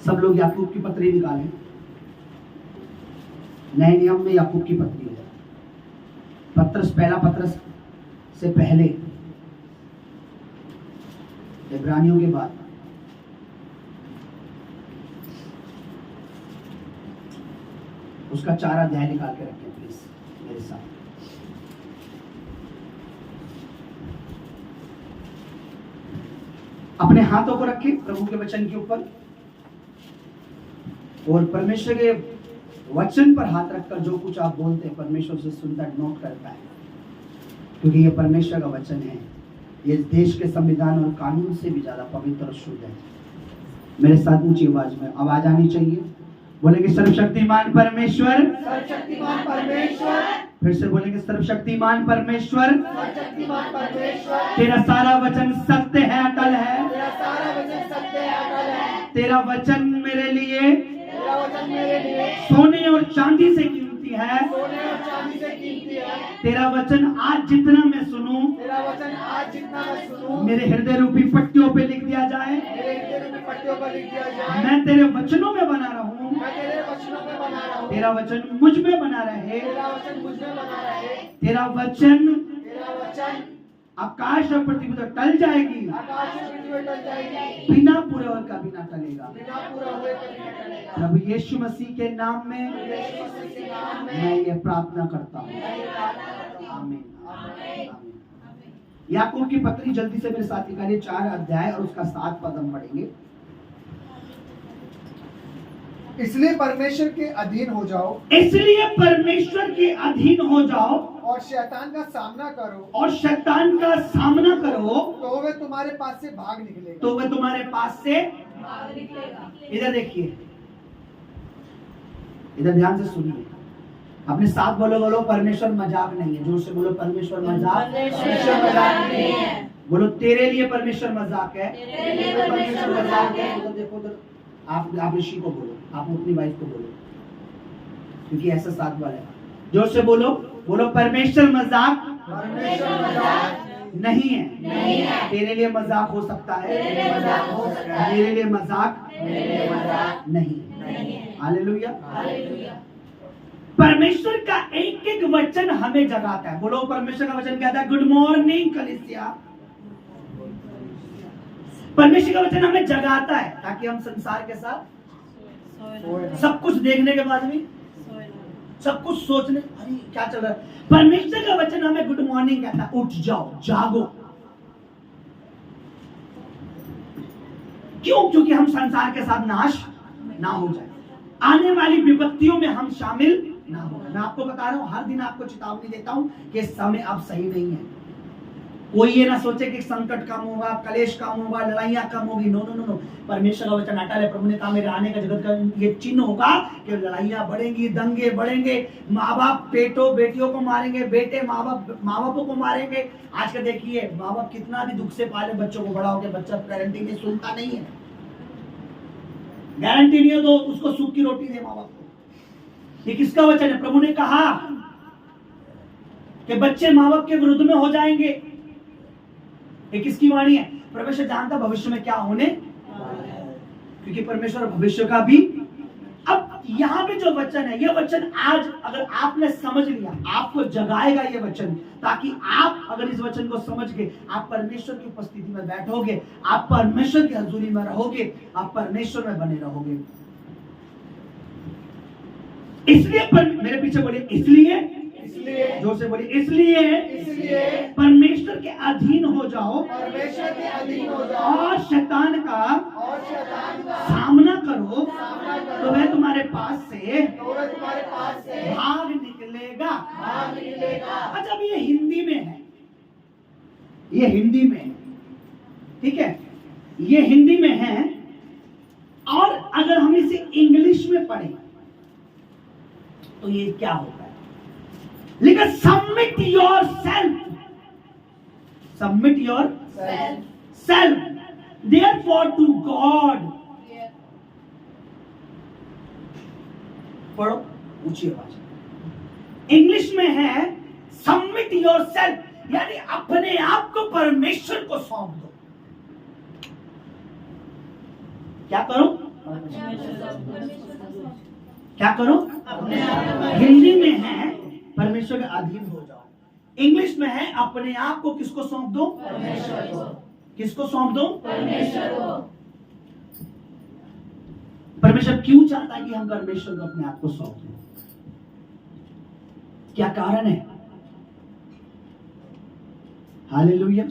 सब लोग याकूब की पत्री निकालें। नए नियम में याकूब की पत्री है, पत्रस, पहला पत्रस से पहले, इब्रानियों के बाद। उसका 4 अध्याय निकाल के रखें प्लीज मेरे साथ। अपने हाथों को रखें प्रभु के वचन के ऊपर और परमेश्वर के वचन पर हाथ रखकर जो कुछ आप बोलते हैं परमेश्वर से सुनता है, नोट करता है, क्योंकि ये परमेश्वर का वचन है। ये देश के संविधान और कानून से भी ज्यादा पवित्र और शुद्ध है। मेरे साथ ऊंची आवाज में आवाज आनी चाहिए, बोलेंगे सर्वशक्तिमान परमेश्वर, सर्वशक्तिमान परमेश्वर, फिर से बोलेंगे सर्वशक्तिमान परमेश्वर, सर्वशक्तिमान परमेश्वर, तेरा सारा वचन सत्य है, अटल है। तेरा सारा वचन सत्य है, अटल है। तेरा वचन मेरे लिए तेरा वचन मेरे लिए सोने और चांदी से कीमती है। सोने और चांदी से कीमती है। तेरा वचन आज जितना मैं सुनूं, तेरा वचन आज जितना मैं सुनूं, मेरे हृदय रूपी पट्टियों पे लिख दिया जाए। मेरे हृदय रूपी पट्टियों पर लिख दिया जाए। मैं तेरे वचनों में बना रहूं, मैं तेरे वचनों में बना रहूं। तेरा वचन मुझ में बना रहे। तेरा वचन मुझ में बना रहे। तेरा वचन तेरा वचन आकाश और पृथ्वी तो टल जाएगी, आकाश और पृथ्वी पर टल जाएगी, बिना पूरे और कभी ना टलेगा। बिना पूरा हुए कभी न टलेगा। प्रभु यीशु मसीह के नाम में यीशु मसीह के नाम में मैं ये प्रार्थना करता हूँ, मैं ये प्रार्थना करता हूं। आमीन। आमीन। आमीन। याकूब की पत्री जल्दी से मेरे साथ निकालिए, 4 अध्याय और उसका 7 पद हम पढ़ेंगे। इसलिए परमेश्वर के अधीन हो जाओ, इसलिए परमेश्वर के अधीन हो जाओ और शैतान का सामना करो, और शैतान का सामना करो, तो वह तुम्हारे पास से भाग निकलेगा। तो वह तुम्हारे पास से इधर देखिए, इधर ध्यान से सुनिए, अपने साथ बोलो, बोलो परमेश्वर मजाक नहीं है। जोर से बोलो परमेश्वर मजाक नहीं है। बोलो तेरे लिए परमेश्वर मजाक है। तेरे लिए परमेश्वर मजाक है। उधर देखो, उधर आप ऋषि को बोलो, आप अपनी वाइफ को बोलो, क्योंकि ऐसा साथ वाला है। जोर से बोलो, बोलो परमेश्वर मजाक परमेश्वर मजाक नहीं है। नहीं है। तेरे लिए मजाक हो सकता है, तेरे लिए मजाक हो सकता है, मेरे लिए मजाक मेरे लिए मजाक नहीं। नहीं है। हालेलुया। हालेलुया। परमेश्वर का एक एक वचन हमें जगाता है। बोलो परमेश्वर का वचन कहता है गुड मॉर्निंग कलीसिया। परमेश्वर का वचन हमें जगाता है ताकि हम संसार के साथ सब कुछ देखने के बाद भी सब कुछ सोचने, अरे क्या चल रहा है। परमेश्वर का वचन हमें गुड मॉर्निंग कहता है, उठ जाओ, जागो। क्यों? क्योंकि हम संसार के साथ नाश ना हो जाए, आने वाली विपत्तियों में हम शामिल ना हो। मैं आपको बता रहा हूं, हर दिन आपको चेतावनी देता हूं कि समय अब सही नहीं है। कोई ये ना सोचे कि संकट कम होगा, कलेश कम होगा, लड़ाइयां कम होगी। नो नो नो नो, परमेश्वर का वचन अटल है। प्रभु ने कहा मेरे आने का जगत का ये चिन्ह होगा कि लड़ाइयां बढ़ेंगी, दंगे बढ़ेंगे, माँ बाप बेटों बेटियों को मारेंगे, बेटे माँ बापों को मारेंगे। आज का देखिए, माँ बाप कितना भी दुख से पाले बच्चों को, बड़ा होकर बच्चा गारंटी नहीं सुनता नहीं है, गारंटी नहीं हो तो उसको सूख की रोटी दे माँ बाप को। ये किसका वचन है? प्रभु ने कहा कि बच्चे माँ बाप के विरुद्ध में हो जाएंगे। ये किसकी वाणी है? परमेश्वर जानता भविष्य में क्या होने, क्योंकि परमेश्वर भविष्य का भी। अब यहाँ पे जो वचन है, ये वचन आज अगर आपने समझ लिया, आपको जगाएगा ये वचन, ताकि आप अगर इस वचन को समझ के आप परमेश्वर की उपस्थिति में बैठोगे, आप परमेश्वर की हजूरी में रहोगे, आप परमेश्वर में बने रहोगे। इसलिए मेरे पीछे बोलिए, इसलिए जोर से बोलिए, इसलिए परमेश्वर के अधीन हो जाओ, परमेश्वर के अधीन हो जाओ और शैतान का सामना करो, तो वह तुम्हारे पास से भाग निकलेगा। अच्छा, अब ये हिंदी में है, ये हिंदी में है, ठीक है, ये हिंदी में है। और अगर हम इसे इंग्लिश में पढ़ें तो ये क्या होता है? लिखा submit yourself, submit yourself therefore to God. पढ़ो ऊंची आवाज। इंग्लिश में है सबमिट योर सेल्फ, यानी अपने आप को परमेश्वर को सौंप दो। क्या करो? क्या करो? हिंदी में है परमेश्वर के अधीन हो जाओ, इंग्लिश में है अपने आप को किसको सौंप दो? परमेश्वर को। किसको सौंप दो? परमेश्वर को। परमेश्वर क्यों चाहता है कि हम परमेश्वर को अपने आप को सौंप दें? क्या कारण है? हालेलुया।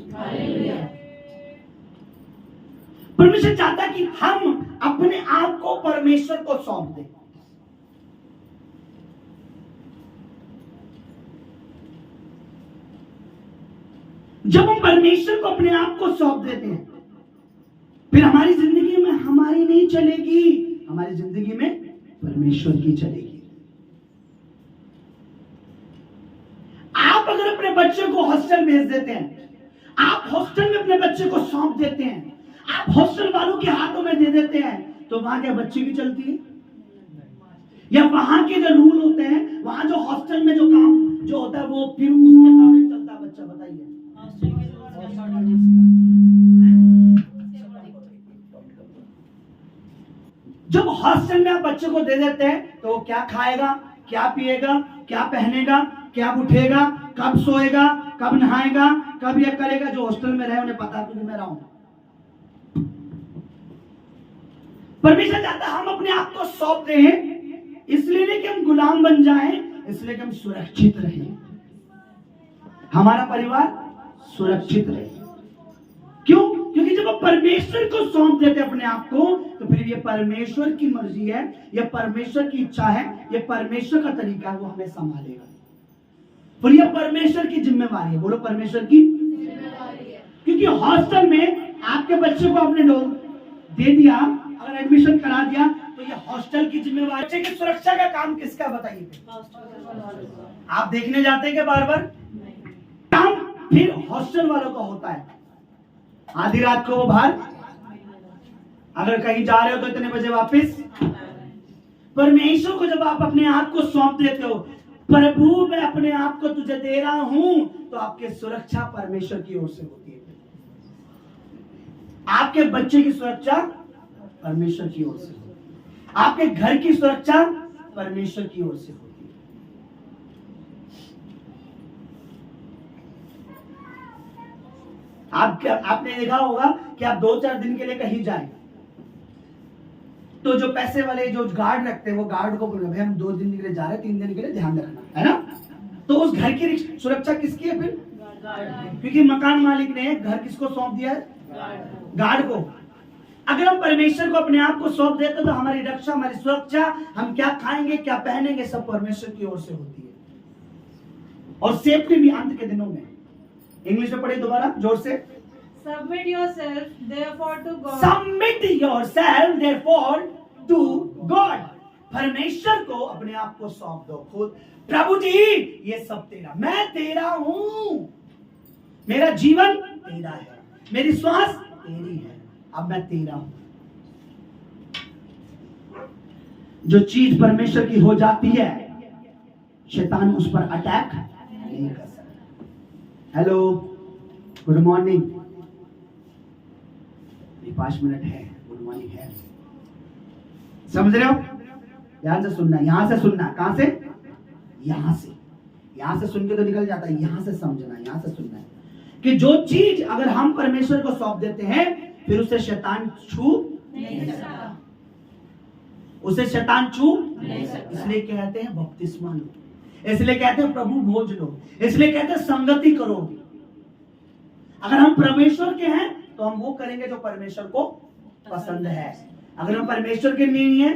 परमेश्वर चाहता है कि हम अपने आप को परमेश्वर को सौंप दें। जब हम परमेश्वर को अपने आप को सौंप देते हैं, फिर हमारी जिंदगी में हमारी नहीं चलेगी, हमारी जिंदगी में परमेश्वर की चलेगी। आप अगर अपने बच्चे को हॉस्टल भेज देते हैं, आप हॉस्टल में अपने बच्चे को सौंप देते हैं, आप हॉस्टल वालों के हाथों में दे देते हैं, तो वहां क्या बच्चे की चलती है? या वहां के जो रूल होते हैं, वहां जो हॉस्टल में जो काम जो होता है, वो फिर उसके मुताबिक चलता है बच्चा? बताइए। जब हॉस्टल में आप बच्चे को दे देते हैं, तो वो क्या खाएगा, क्या पिएगा, क्या पहनेगा, क्या उठेगा, कब सोएगा, कब नहाएगा, कब ये करेगा? जो हॉस्टल में रहे उन्हें पता है कि मैं रहूं। परमेश्वर चाहता है हम अपने आप को सौंप दें, इसलिए नहीं कि हम गुलाम बन जाएं, इसलिए कि हम सुरक्षित रहें, हमारा परिवार सुरक्षित रहे। क्यों? क्योंकि जब हम परमेश्वर को सौंप देते हैं अपने आप को, तो फिर ये परमेश्वर की मर्जी है, ये परमेश्वर की इच्छा है, ये परमेश्वर का तरीका है, वो हमें संभालेगा। फिर ये परमेश्वर की जिम्मेवारी है। बोलो, परमेश्वर की जिम्मेवारी है। क्योंकि हॉस्टल में आपके बच्चे को आपने दे दिया, अगर एडमिशन करा दिया, तो ये हॉस्टल की जिम्मेवारी। बच्चे की सुरक्षा का काम किसका? बताइए। आप देखने जाते हैं कि बार बार काम फिर हॉस्टल वालों का होता है। आधी रात को वो बाहर, अगर कहीं जा रहे हो तो इतने बजे वापस। परमेश्वर को जब आप अपने आप को सौंप देते हो, प्रभु मैं अपने आप को तुझे दे रहा हूं, तो आपकी सुरक्षा परमेश्वर की ओर से होती है। आपके बच्चे की सुरक्षा परमेश्वर की ओर से, आपके घर की सुरक्षा परमेश्वर की ओर से होती है। आपने देखा होगा कि आप 2-4 दिन के लिए कहीं जाएं, तो जो पैसे वाले जो गार्ड रखते हैं, वो गार्ड को बोले, भाई हम 2 दिन के लिए जा रहे हैं, 3 दिन के लिए ध्यान रखना है ना। तो उस घर की सुरक्षा किसकी है फिर? क्योंकि मकान मालिक ने घर किसको सौंप दिया है? गार्ड को। अगर हम परमेश्वर को अपने आप को सौंप देते, तो हमारी रक्षा, हमारी सुरक्षा, हम क्या खाएंगे, क्या पहनेंगे, सब परमेश्वर की ओर से होती है। और सेफ्टी भी अंत के दिनों में। इंग्लिश में पढ़िए दोबारा जोर से। Submit yourself therefore to God. Submit yourself therefore to God. परमेश्वर को अपने आप को सौंप दो। खुद प्रभु जी ये सब तेरा, मैं तेरा हूं, मेरा जीवन तेरा है, मेरी श्वास तेरी है, अब मैं तेरा हूं। जो चीज परमेश्वर की हो जाती है, शैतान उस पर अटैक नहीं कर सकता। Hello, good morning. 5 मिनट है, गुड मॉर्निंग है। समझ रहे हो? ध्यान से सुनना, यहां से सुनना। कहां से? यहां से। यहां से सुन के तो निकल जाता है, यहां से समझना, यहां से सुनना है कि जो चीज अगर हम परमेश्वर को सौंप देते हैं, फिर उसे शैतान छू नहीं सकता। उसे शैतान छू नहीं सकता। इसलिए कहते हैं बपतिस्मा लो, इसलिए कहते हैं प्रभु भोज लो, इसलिए कहते हैं संगति करो। अगर हम परमेश्वर के हैं, तो हम वो करेंगे जो परमेश्वर को पसंद है। अगर हम परमेश्वर के नहीं हैं,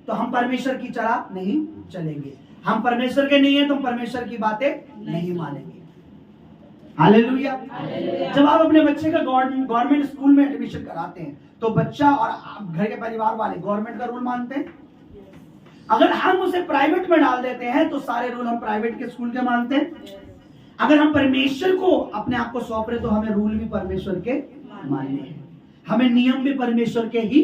तो हम परमेश्वर की तरह नहीं चलेंगे। हम परमेश्वर के नहीं हैं, तो हम परमेश्वर की बातें नहीं मानेंगे। हालेलुया। जब आप अपने बच्चे का गवर्नमेंट स्कूल में एडमिशन कराते हैं, तो बच्चा और घर के परिवार वाले गवर्नमेंट का रूल मानते हैं। अगर हम उसे प्राइवेट में डाल देते हैं, तो सारे रूल हम प्राइवेट के स्कूल के मानते हैं। अगर हम परमेश्वर को अपने आप को सौंप रहे, तो हमें रूल भी परमेश्वर के मानने हैं, हमें नियम भी परमेश्वर के ही,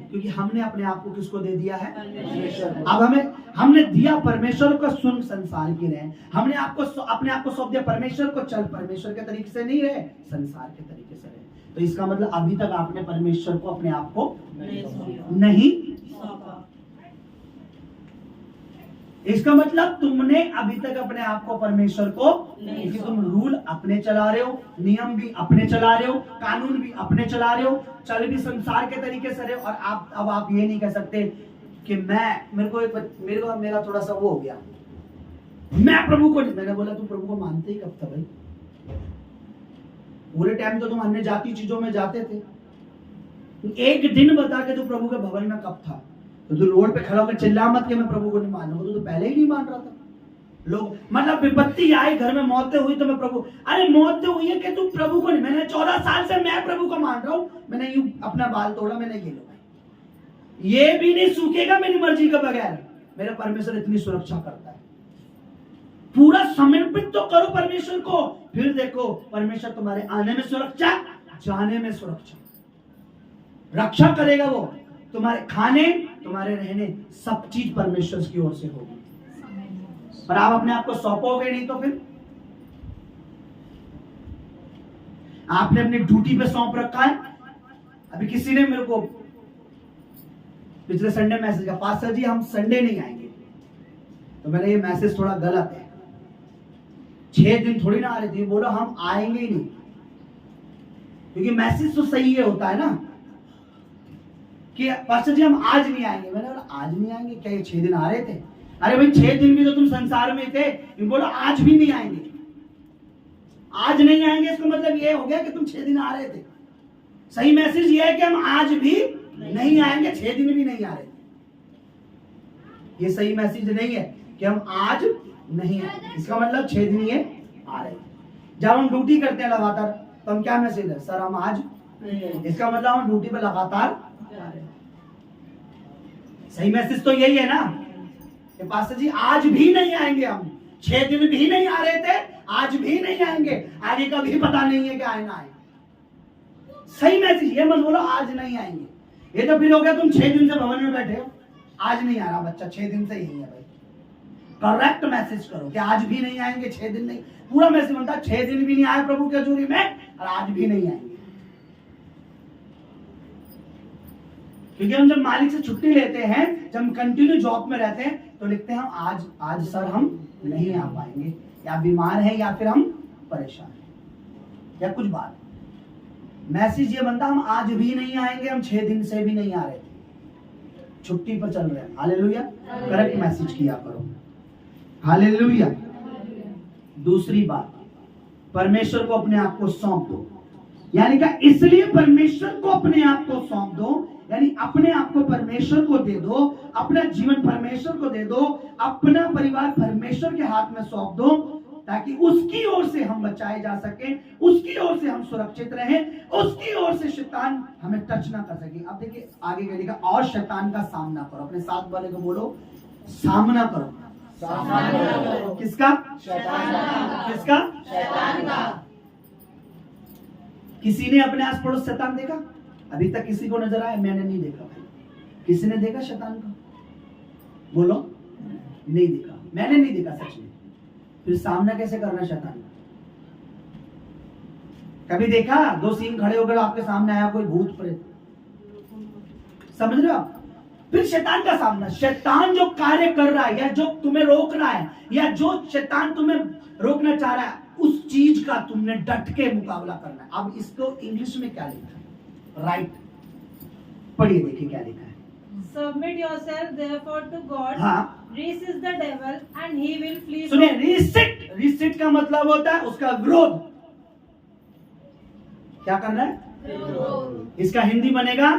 क्योंकि हमने अपने आप को किसको दे दिया है? परमेश्वर को। अब हमने दिया परमेश्वर को, सुन संसार की रहे। हमने अपने आप को सौंप दिया परमेश्वर को, चल परमेश्वर के तरीके से नहीं रहे, संसार के तरीके से रहे। तो इसका मतलब अभी तक आपने परमेश्वर को अपने आप को नहीं। सौंपा। इसका मतलब तुमने अभी तक अपने आप को परमेश्वर को नहीं क्योंकि तुम रूल अपने चला रहे हो, नियम भी अपने चला रहे हो, कानून भी अपने चला रहे हो, चल भी संसार के तरीके से रहे हो। और अब आप ये नहीं कह सकते कि मेरा थोड़ा सा वो हो गया, मैं प्रभु को नहीं। मैंने बोला तुम प्रभु को मानते ही कब था भाई? पूरे टाइम तो तुम अन्य जाति चीजों में जाते थे। एक दिन बता के तू प्रभु के भवन में कब था? तो तू रोड पे खड़ा होकर चिल्ला मत कि मैं प्रभु को नहीं मान रहा हूं। तो पहले ही नहीं मान रहा था। लोग मतलब विपत्ति आई, घर में मौतें हुई तो मैं प्रभु, अरे मौतें हुई है कि तू प्रभु को नहीं। मैंने 14 साल से मैं प्रभु को मान रहा हूं। मैंने यूं अपना बाल तोड़ा, मैंने ये लो भाई, ये भी नहीं सूखेगा मेरी मर्जी के बगैर। मेरा परमेश्वर इतनी सुरक्षा करता है। पूरा समर्पित तो करो परमेश्वर को, फिर देखो परमेश्वर तुम्हारे आने में सुरक्षा, जाने में सुरक्षा, रक्षा करेगा। वो तुम्हारे खाने, तुम्हारे रहने, सब चीज परमेश्वर की ओर से होगी। पर आप अपने आप को सौंपोगे नहीं तो फिर आपने अपनी ड्यूटी पे सौंप रखा है। अभी किसी ने मेरे को पिछले संडे मैसेज किया, पास्टर जी हम संडे नहीं आएंगे। तो मैंने ये मैसेज थोड़ा गलत है। 6 दिन थोड़ी ना आ रही थी, बोला हम आएंगे ही नहीं, क्योंकि मैसेज तो सही है होता है ना कि पास्टर जी हम आज नहीं आएंगे। मैंने बोला आज नहीं आएंगे क्या? ये 6 दिन आ रहे थे? अरे भाई 6 दिन भी तो तुम संसार में थे। बोला आज भी नहीं आएंगे। आज नहीं आएंगे इसका मतलब ये हो गया कि तुम 6 दिन आ रहे थे। सही मैसेज ये है कि हम आज भी नहीं आएंगे, 6 दिन भी नहीं आ रहे थे। ये सही मैसेज नहीं है कि हम आज नहीं आएंगे, इसका मतलब 6 दिन ये आ रहे थे। जब हम ड्यूटी करते हैं लगातार तो हम क्या मैसेज है? सर हम आज, इसका मतलब हम ड्यूटी पे लगातार। सही मैसेज तो यही है ना कि पास्टर जी आज भी नहीं आएंगे, हम 6 दिन भी नहीं आ रहे थे, आज भी नहीं आएंगे, आगे का भी पता नहीं है कि आए ना आए। सही मैसेज ये मत बोलो आज नहीं आएंगे। ये तो फिर हो गया तुम 6 दिन से भवन में बैठे हो, आज नहीं आ रहा बच्चा, 6 दिन से यही है भाई। करेक्ट मैसेज करो कि आज भी नहीं आएंगे, 6 दिन नहीं। पूरा मैसेज बनता है 6 दिन भी नहीं आए प्रभु के हजूरी में और आज भी नहीं आएंगे। क्योंकि हम जब मालिक से छुट्टी लेते हैं, जब हम कंटिन्यू जॉब में रहते हैं तो लिखते हैं हम आज सर हम नहीं आ पाएंगे, या बीमार हैं या फिर हम परेशान हैं या कुछ बात। मैसेज ये बनता हम आज भी नहीं आएंगे, हम 6 दिन से भी नहीं आ रहे थे, छुट्टी पर चल रहे हैं। हालेलुया। करेक्ट मैसेज किया करो। हालेलुया। दूसरी बात, परमेश्वर को अपने आप को सौंप दो। यानी कि इसलिए परमेश्वर को अपने आप को सौंप दो, यानी अपने आप को परमेश्वर को दे दो, अपना जीवन परमेश्वर को दे दो, अपना परिवार परमेश्वर के हाथ में सौंप दो, ताकि उसकी ओर से हम बचाए जा सके, उसकी ओर से हम सुरक्षित रहें, उसकी ओर से शैतान हमें टच ना कर सके। अब देखिए आगे क्या लिखा, और शैतान का सामना करो। अपने साथ वाले को बोलो सामना करो। किसका? शैतान का। किसका? शैतान का। किसी ने अपने आस पड़ोस शैतान देखा? अभी तक किसी को नजर आया? मैंने नहीं देखा भाई। किसी ने देखा शैतान का? बोलो। नहीं देखा, मैंने नहीं देखा सच में। फिर सामना कैसे करना शैतान का? कभी देखा 2 सींग खड़े होकर आपके सामने आया कोई भूत प्रेत? समझ रहे हो आप? फिर शैतान का सामना, शैतान जो कार्य कर रहा है या जो तुम्हें रोक रहा है या जो शैतान तुम्हें रोकना चाह रहा है, उस चीज का तुमने डट के मुकाबला करना है। अब इसको इंग्लिश में क्या लिखा है? राइट, पढ़िए देखिए क्या लिखा है। Submit yourself therefore to God. हाँ, Resist the devil and he will flee. सुनिए, रिसिट का मतलब होता है उसका विरोध। क्या करना है? विरोध। इसका हिंदी बनेगा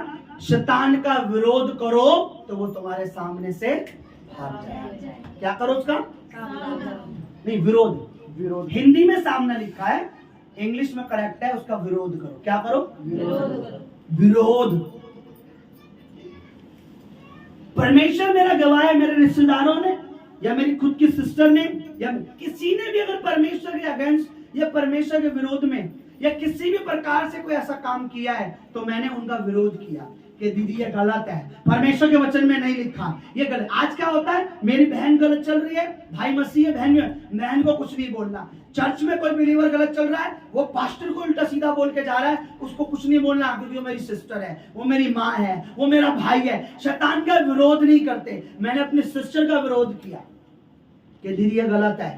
शैतान का विरोध करो तो वो तुम्हारे सामने से भाग जाए। क्या करो उसका? नहीं, विरोध। विरोध हिंदी में सामना लिखा है, इंग्लिश में करेक्ट है उसका विरोध करो। क्या करो? विरोध करो। विरोध। परमेश्वर मेरा गवाह है, मेरे रिश्तेदारों ने या मेरी खुद की सिस्टर ने या किसी ने भी अगर परमेश्वर के अगेंस्ट या परमेश्वर के विरोध में या किसी भी प्रकार से कोई ऐसा काम किया है तो मैंने उनका विरोध किया। कि दीदी ये गलत है, परमेश्वर के वचन में नहीं लिखा, ये गलत। आज क्या होता है, मेरी बहन गलत चल रही है, भाई मसीह है, बहन को कुछ नहीं बोलना। चर्च में कोई बिलीवर गलत चल रहा है, वो पास्टर को उल्टा सीधा बोल के जा रहा है, उसको कुछ नहीं बोलना, क्योंकि वो मेरी सिस्टर है, वो मेरी माँ है, वो मेरा भाई है। शैतान का विरोध नहीं करते। मैंने अपनी सिस्टर का विरोध किया कि दीदी ये गलत है,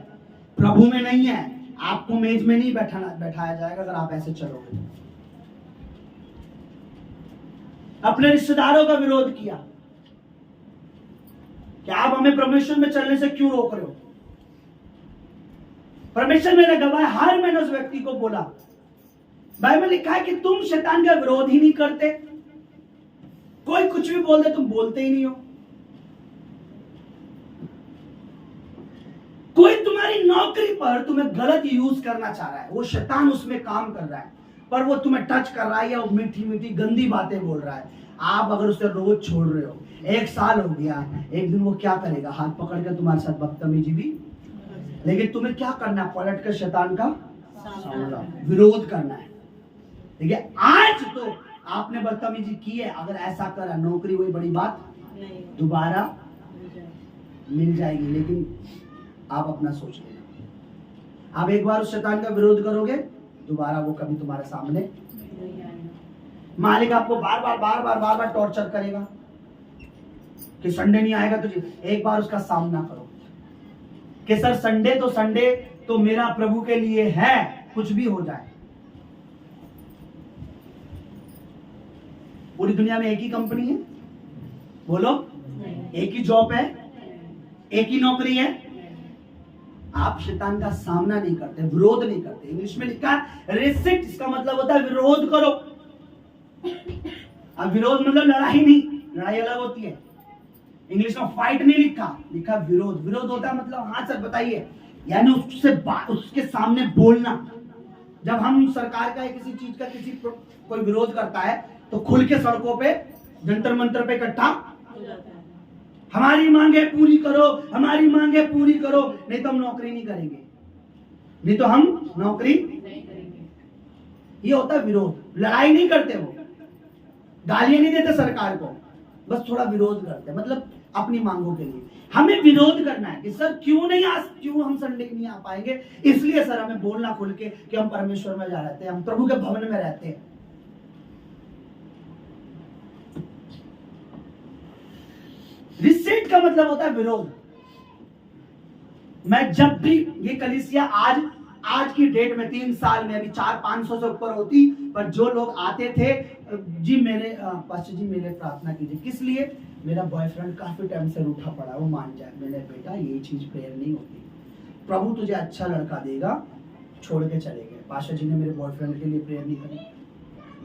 प्रभु में नहीं है, आपको मेज में नहीं बैठाया जाएगा अगर आप ऐसे चलोगे। अपने रिश्तेदारों का विरोध किया कि आप हमें परमेश्वर में चलने से क्यों रोक रहे हो। परमेश्वर मेरा गवाह, हर मैंने उस व्यक्ति को बोला, बाइबल लिखा है कि तुम शैतान का विरोध ही नहीं करते, कोई कुछ भी बोल दे तुम बोलते ही नहीं हो। कोई तुम्हारी नौकरी पर तुम्हें गलत यूज करना चाह रहा है, वो शैतान उसमें काम कर रहा है, पर वो तुम्हें टच कर रहा है या मीठी मीठी गंदी बातें बोल रहा है। आप अगर उसे रोज छोड़ रहे हो, 1 साल हो गया, एक दिन वो क्या करेगा, हाथ पकड़ के तुम्हारे साथ बदतमीजी भी। लेकिन तुम्हें क्या करना है, पलट कर शैतान का विरोध करना है। देखिए आज तो आपने बदतमीजी की है, अगर ऐसा करा, नौकरी वही बड़ी बात दोबारा मिल जाएगी, लेकिन आप अपना सोच लेना। आप एक बार उस शैतान का विरोध करोगे, दोबारा वो कभी तुम्हारे सामने। मालिक आपको बार बार टॉर्चर करेगा कि संडे नहीं आएगा तुझे, एक बार उसका सामना करो कि सर संडे तो मेरा प्रभु के लिए है, कुछ भी हो जाए। पूरी दुनिया में एक ही कंपनी है, बोलो, एक ही जॉब है, एक ही नौकरी है। आप शैतान का सामना नहीं करते, विरोध नहीं करते। इंग्लिश में लिखा है रेसिस्ट, इसका मतलब होता है विरोध करो। अब विरोध मतलब लड़ाई नहीं, लड़ाई अलग होती है। इंग्लिश में फाइट नहीं लिखा, लिखा विरोध। विरोध होता है मतलब हाँ सर बताइए, यानी उसके सामने बोलना। जब हम सरकार का किसी चीज का कोई विरोध करता है तो खुल के सड़कों पे, जंतर मंतर पे इकट्ठा, हमारी मांगे पूरी करो, हमारी मांगे पूरी करो, नहीं तो हम नौकरी नहीं करेंगे, नहीं तो हम नौकरी नहीं करेंगे। ये होता है विरोध। लड़ाई नहीं करते, वो गालियां नहीं देते सरकार को, बस थोड़ा विरोध करते, मतलब अपनी मांगों के लिए। हमें विरोध करना है कि सर क्यों हम संडे नहीं आ पाएंगे, इसलिए सर हमें बोलना खुल के कि हम परमेश्वर में जा रहते हैं, हम प्रभु के भवन में रहते हैं। रिसेट का मतलब होता है विरोध। मैं जब भी ये कलीसिया आज की डेट में 3 साल में अभी 400-500 से ऊपर होती, पर जो लोग आते थे, जी मेरे पास्टर जी मेरे प्रार्थना कीजिए, किस लिए, मेरा बॉयफ्रेंड काफी टाइम से रूठा पड़ा, वो मान जाए। मैंने बेटा ये चीज प्रेयर नहीं होती, प्रभु तुझे अच्छा लड़का देगा, छोड़ के चले गए। पास्टर जी ने मेरे बॉयफ्रेंड के लिए प्रेयर नहीं करी।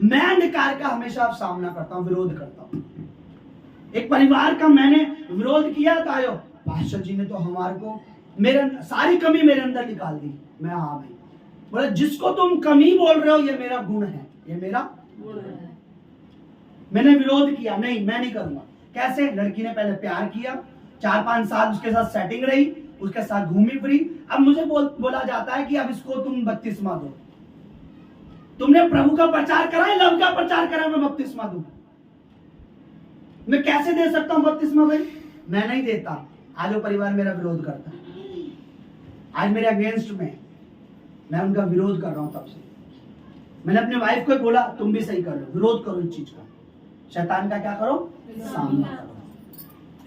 मैं अंधकार का हमेशा सामना करता हूँ, विरोध करता हूँ। एक परिवार का मैंने विरोध किया था, आयो पास्टर जी ने तो हमारे को मेरे सारी कमी मेरे अंदर निकाल दी। मैं हाँ भाई, बोले जिसको तुम कमी बोल रहे हो ये मेरा गुण है, ये मेरा गुण है। मैंने विरोध किया, नहीं मैं नहीं करूंगा। कैसे, लड़की ने पहले प्यार किया, 4-5 साल उसके साथ सेटिंग रही, उसके साथ घूमी फिरी, अब मुझे बोला जाता है कि अब इसको तुम बपतिस्मा दो। तुमने प्रभु का प्रचार करा है, लव का प्रचार करा, मैं बपतिस्मा दूं? मैं कैसे दे सकता हूं बपतिस्मा भाई? मैं नहीं देता। आज वो परिवार मेरा विरोध करता है, आज मेरे अगेंस्ट में, मैं उनका विरोध कर रहा हूं। तब से मैंने अपने वाइफ को बोला तुम भी सही कर लो, विरोध करो इस चीज का, शैतान का क्या करो, सामना करो।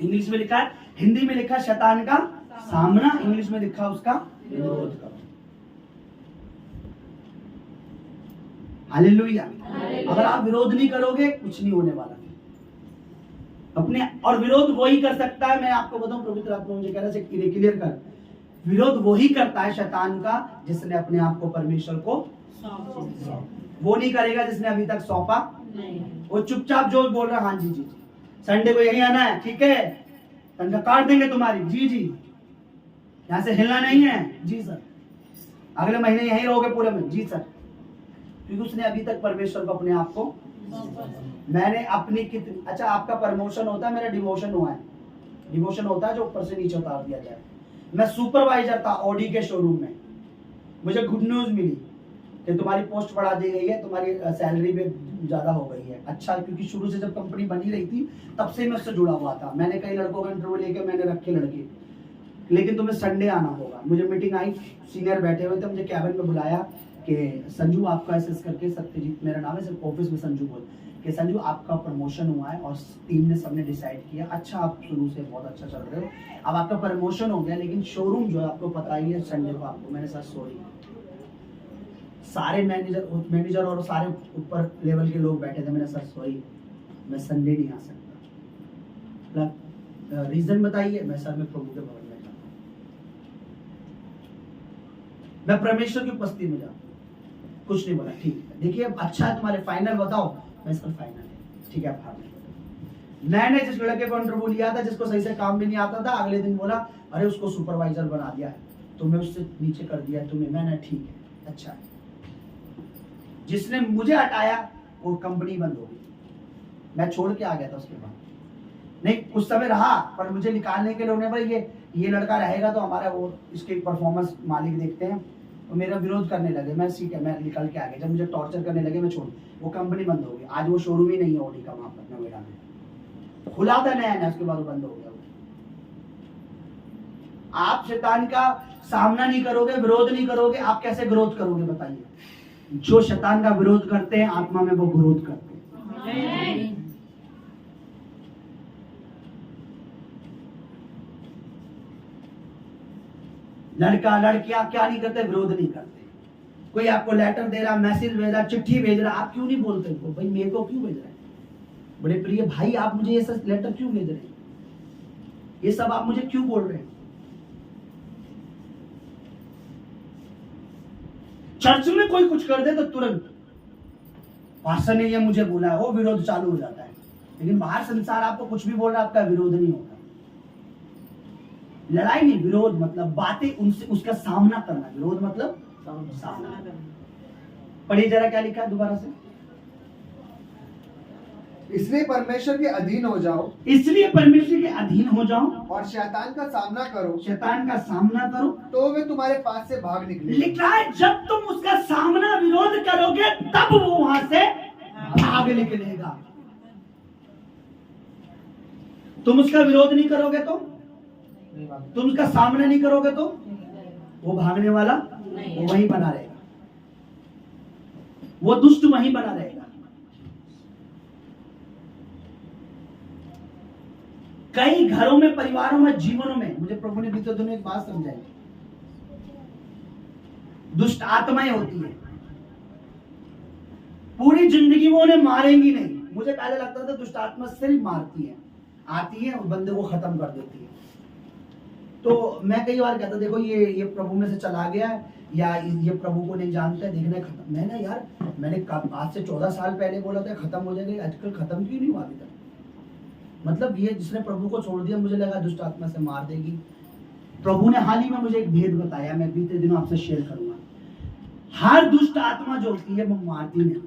इंग्लिश में लिखा है, हिंदी में लिखा है शैतान का सामना, इंग्लिश में लिखा उसका विरोध करो। हालेलुया। अगर आप विरोध नहीं करोगे कुछ नहीं होने वाला अपने। और विरोध वही कर सकता है, मैं आपको बताऊं, पवित्र आत्मा मुझे कह रहा है क्लियर कर, विरोध वही करता है शैतान का जिसने अपने आप को परमेश्वर को वो नहीं करेगा जिसने अभी तक सौंपा नहीं। वो चुपचाप जो बोल रहा, हाँ जी जी संडे को यही आना है, ठीक है, तनखा काट देंगे तुम्हारी, जी जी, यहाँ से हिलना नहीं है, जी सर, अगले महीने यहीं रहोगे पूरे में, जी सर, क्योंकि उसने अभी तक परमेश्वर को अपने आप को। मैंने अपनी कितनी, अच्छा आपका प्रमोशन होता है, मेरा डिमोशन हुआ है। डिमोशन होता है जो ऊपर से नीचे उतार दिया जाए। मैं सुपरवाइजर था ऑडी के शोरूम में, मुझे गुड न्यूज मिली, कि तुम्हारी पोस्ट बढ़ा दी गई है, तुम्हारी सैलरी भी ज्यादा हो गई है। अच्छा, क्योंकि शुरू से जब कंपनी बनी रही थी तब से मैं उससे जुड़ा हुआ था, मैंने कई लड़कों का इंटरव्यू लेके मैंने रखे लड़के, लेकिन तुम्हें संडे आना होगा। मुझे मीटिंग आई, सीनियर बैठे हुए थे, मुझे कैबिन में बुलाया कि संजू आपका ऐसे करके, सत्यजीत मेरा नाम है, सिर्फ ऑफिस में संजू बोल, कि संजू आपका प्रमोशन हुआ है और टीम ने सबने डिसाइड किया, अच्छा आप शुरू से बहुत अच्छा चल रहे हो, अब आपका प्रमोशन हो गया, लेकिन शोरूम जो है आपको पता ही है संडे को आपको। मैंने सर सॉरी, सारे मैनेजर और सारे ऊपर लेवल के लोग बैठे थे, मैंने सर सॉरी मैं संडे नहीं आ सकता। रीजन बताइए। मैं सर मैं प्रभु के भवन में जाता हूं, मैं परमेश्वर की उपस्थिति में जाता हूं। कुछ नहीं बोला, ठीक है देखिए अब अच्छा है तुम्हारे फाइनल बताओ। मैं सर फाइनल है, ठीक है आप हार। मैंने जिस लड़के को इंटरव्यू लिया था, जिसको सही से काम भी नहीं आता था, अगले दिन बोला अरे उसको सुपरवाइजर बना दिया है, तुम्हें उससे नीचे कर दिया तुम्हें। मैंने ठीक है अच्छा है। जिसने मुझे हटाया वो कंपनी बंद हो गई, मैं छोड़ के आ गया था उसके बाद। नहीं कुछ समय रहा, पर मुझे निकालने के लिए उन्होंने भाई ये लड़का रहेगा तो हमारा वो इसके परफॉर्मेंस मालिक देखते हैं, तो मेरा विरोध करने लगे। मैं ठीक है मैं निकल के आ गया। जब मुझे टॉर्चर करने लगे मैं छोड़, वो कंपनी बंद हो गई। आज वो शोरूम ही नहीं है ओडी का वहां पर नोएडा में, खुला था नया, उसके बाद वो बंद हो गया। आप शैतान का सामना नहीं करोगे, विरोध नहीं करोगे, आप कैसे ग्रोथ करोगे बताइए। जो शैतान का विरोध करते हैं आत्मा में वो ग्रोथ करते हैं। लड़का लड़कियां क्या नहीं करते, विरोध नहीं करते। कोई आपको लेटर दे रहा, मैसेज भेज रहा, चिट्ठी भेज रहा, आप क्यों नहीं बोलते को भाई मेरे को क्यों भेज रहे हैं, बड़े प्रिय भाई आप मुझे ये सब लेटर क्यों भेज रहे हैं, ये सब आप मुझे क्यों बोल रहे हैं। चर्च में कोई कुछ कर दे तो तुरंत पास्टर ने ये मुझे बोला है, वो विरोध चालू हो जाता है। लेकिन बाहर संसार आपको कुछ भी बोल रहा है, आपका विरोध नहीं होगा। लड़ाई नहीं, विरोध मतलब बातें उनसे उसका सामना करना, विरोध मतलब सामना करना। पढ़िए जरा क्या लिखा है दोबारा से। इसलिए परमेश्वर के अधीन हो जाओ, इसलिए परमेश्वर के अधीन हो जाओ और शैतान का सामना करो, शैतान का सामना करो तो वे तुम्हारे पास से भाग निकले। लिखा है जब तुम उसका सामना विरोध करोगे तब वो वहां से भाग निकलेगा। तुम उसका विरोध नहीं करोगे तो, तुम उसका सामना नहीं करोगे तो वो भागने वाला वो वहीं बना रहेगा, वो दुष्ट वहीं बना रहेगा। कई घरों में, परिवारों में, जीवनों में, मुझे प्रभु ने बीते दिनों एक बात समझाई, दुष्ट आत्माएं होती है, पूरी जिंदगी वो उन्हें मारेंगी नहीं। मुझे पहले लगता था दुष्ट आत्मा सिर्फ मारती है, आती है और बंदे को खत्म कर देती है। तो मैं कई बार कहता देखो ये प्रभु में से चला गया या ये प्रभु को नहीं जानता है, देखना खत्म। मैंने यार मैंने आज से 14 साल पहले बोला था खत्म हो जाएगा, आजकल खत्म क्यों नहीं हुआ अभी तक। मतलब ये जिसने प्रभु को छोड़ दिया, मुझे लगा दुष्ट आत्मा से मार देगी। प्रभु ने हाल ही में मुझे एक भेद बताया, मैं बीते दिनों आपसे शेयर करूंगा। हर दुष्ट आत्मा जो होती है वो मारती नहीं,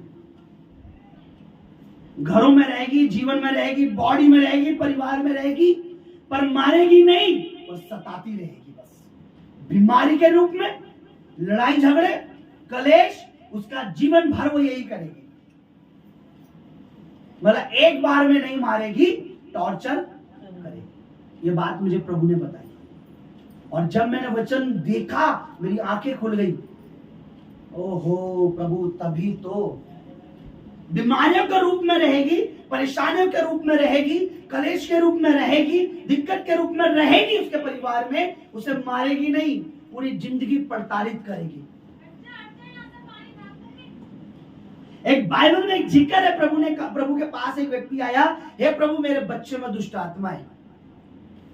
घरों में रहेगी, जीवन में रहेगी, बॉडी में रहेगी, परिवार में रहेगी, पर मारेगी नहीं, वो सताती रहेगी। बस बीमारी के रूप में, लड़ाई झगड़े, कलेश, उसका जीवन भर वो यही करेगी। मतलब एक बार में नहीं मारेगी, टॉर्चर करेगी। ये बात मुझे प्रभु ने बताई और जब मैंने वचन देखा मेरी आंखें खुल गई। ओहो प्रभु, तभी तो बीमारियों के रूप में रहेगी, परेशानियों के रूप में रहेगी, कलेश के रूप में रहेगी, दिक्कत के रूप में रहेगी उसके परिवार में, उसे मारेगी नहीं, पूरी जिंदगी प्रताड़ित करेगी। एक बाइबल में एक जिक्र है, प्रभु के पास एक व्यक्ति आया, हे प्रभु मेरे बच्चे में दुष्ट आत्मा है।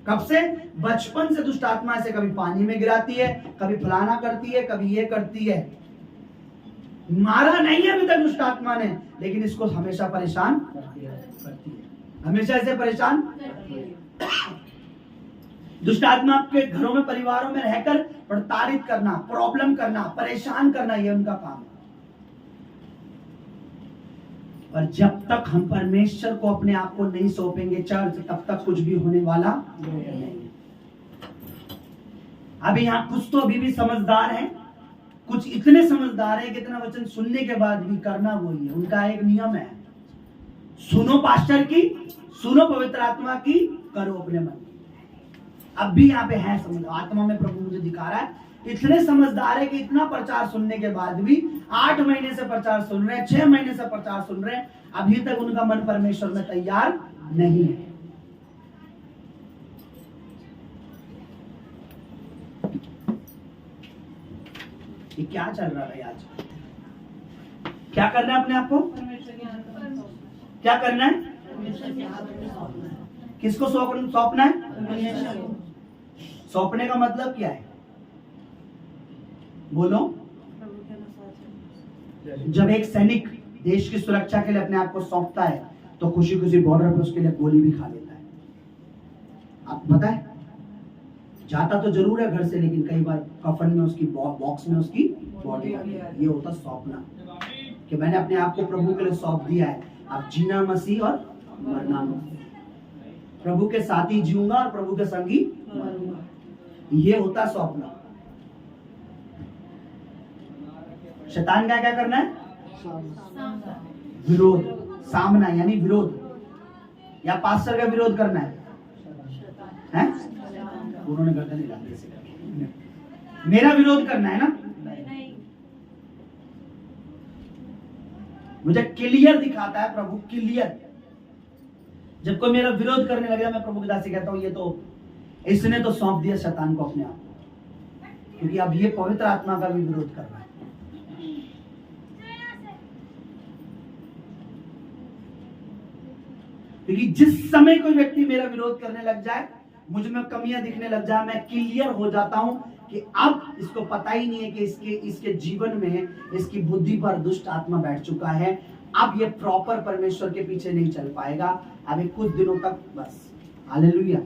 कब से? बचपन से दुष्ट आत्मा ऐसे कभी पानी में गिराती है, कभी फलाना करती है, कभी ये करती है। मारा नहीं है अभी तक दुष्ट आत्मा ने, लेकिन इसको हमेशा परेशान करती है, हमेशा ऐसे परेशान। दुष्ट आत्मा आपके घरों में, परिवारों में रहकर प्रताड़ित करना, प्रॉब्लम करना, परेशान करना, ये उनका काम है। और जब तक हम परमेश्वर को अपने आप को नहीं सौंपेंगे चर्च, तब तक कुछ भी होने वाला नहीं। अभी यहाँ कुछ तो अभी भी समझदार हैं, कुछ इतने समझदार है कि इतना वचन सुनने के बाद भी करना वही है। उनका एक नियम है, सुनो पास्टर की, सुनो पवित्र आत्मा की, करो अपने मन की। अब भी यहाँ पे है समझ, आत्मा में प्रभु मुझे दिखा रहा है, इतने समझदार है कि इतना प्रचार सुनने के बाद भी 8 महीने से प्रचार सुन रहे हैं, 6 महीने से प्रचार सुन रहे हैं, अभी तक उनका मन परमेश्वर में तैयार नहीं है। ये क्या चल रहा है आज? क्या करना है अपने आप को? परमेश्वर के हाथ में सौंपना है। क्या करना है? परमेश्वर के हाथ में सौंपना है। किसको सौंपना है? परमेश्वर को। सौंपने का मतलब क्या है? बोलो। प्रभु के अनुसार जब एक सैनिक देश की सुरक्षा के लिए अपने आप को सौंपता है तो खुशी खुशी बॉर्डर पे उसके लिए गोली भी खा लेता है। आपको पता है, जाता तो जरूर है घर से, लेकिन कई बार कफन में उसकी बॉक्स में उसकी बॉडी आती है। ये होता सौंपना, कि मैंने अपने आप को प्रभु के लिए सौंप दिया है, अब जीना मसीह और मरना मसीह, प्रभु के साथ ही जीऊंगा और प्रभु के संग ही मरूंगा। ये होता सौंपना। शैतान का क्या करना है? विरोध, सामना यानी विरोध, या पास्टर का विरोध करना है, हैं? उन्होंने गर्दन हिला दी। मेरा विरोध करना है ना? मुझे क्लियर दिखाता है प्रभु, क्लियर। जब कोई मेरा विरोध करने लगे, मैं प्रभु के दास से कहता हूं ये तो इसने तो सौंप दिया शैतान को अपने आप, क्योंकि अब ये पवित्र आत्मा का भी विरोध कर रहा है। क्योंकि जिस समय कोई व्यक्ति मेरा विरोध करने लग जाए, मुझ में कमियां दिखने लग जाए, मैं क्लियर हो जाता हूं कि अब इसको पता ही नहीं है कि इसके जीवन में इसकी बुद्धि पर दुष्ट आत्मा बैठ चुका है। अब ये प्रॉपर परमेश्वर के पीछे नहीं चल पाएगा, अभी कुछ दिनों तक बस। हालेलुया।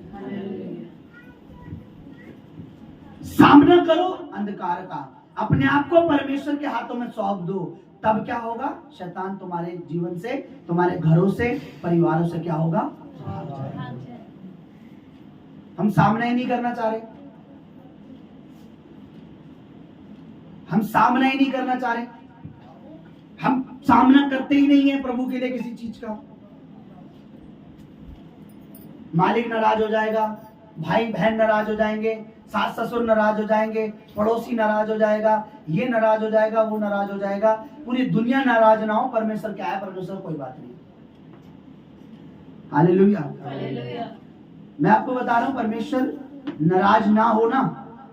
सामना करो अंधकार का, अपने आप को परमेश्वर के हाथों में सौंप दो, तब क्या होगा? शैतान तुम्हारे जीवन से, तुम्हारे घरों से, परिवारों से क्या होगा? हम सामना ही नहीं करना चाह रहे, हम सामना ही नहीं करना चाह रहे, हम सामना करते ही नहीं है प्रभु के लिए किसी चीज का। मालिक नाराज हो जाएगा, भाई बहन नाराज हो जाएंगे, सास ससुर नाराज हो जाएंगे, पड़ोसी नाराज हो जाएगा, ये नाराज हो जाएगा, वो नाराज हो जाएगा, पूरी दुनिया नाराज ना हो, परमेश्वर क्या है? परमेश्वर कोई बात नहीं। हालेलुया। मैं आपको बता रहा हूं, परमेश्वर नाराज ना हो ना,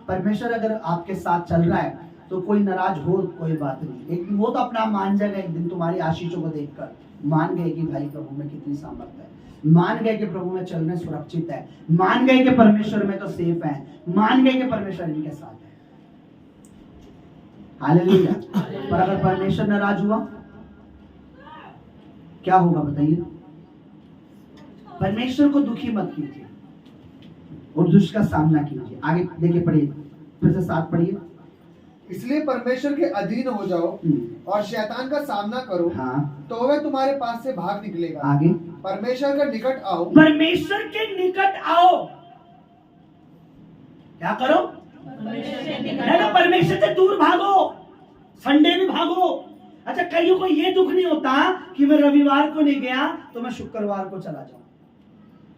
परमेश्वर अगर आपके साथ चल रहा है तो कोई नाराज हो कोई बात नहीं। एक वो तो अपना मान जाएगा, एक दिन तुम्हारी आशीषों को देखकर मान गए कि भाई प्रभु में कितनी सामर्थ्य है, मान गए कि प्रभु में चलने सुरक्षित है, मान गए कि परमेश्वर में तो सेफ है, मान गए कि परमेश्वर इनके साथ है। हालेलुया। पर अगर परमेश्वर नाराज हुआ क्या होगा बताइए? परमेश्वर को दुखी मत कीजिए और दुष्ट का सामना कीजिए। आगे देखिए, पढ़िए फिर से 7 पढ़िए। इसलिए परमेश्वर के अधीन हो जाओ और शैतान का सामना करो, हाँ। तो वह तुम्हारे पास से भाग निकलेगा। आगे, परमेश्वर के निकट आओ, परमेश्वर के निकट आओ। क्या करो? परमेश्वर से दूर भागो, संडे भी भागो। अच्छा, कईयों को ये दुख नहीं होता कि मैं रविवार को नहीं गया तो मैं शुक्रवार को चला जाऊं,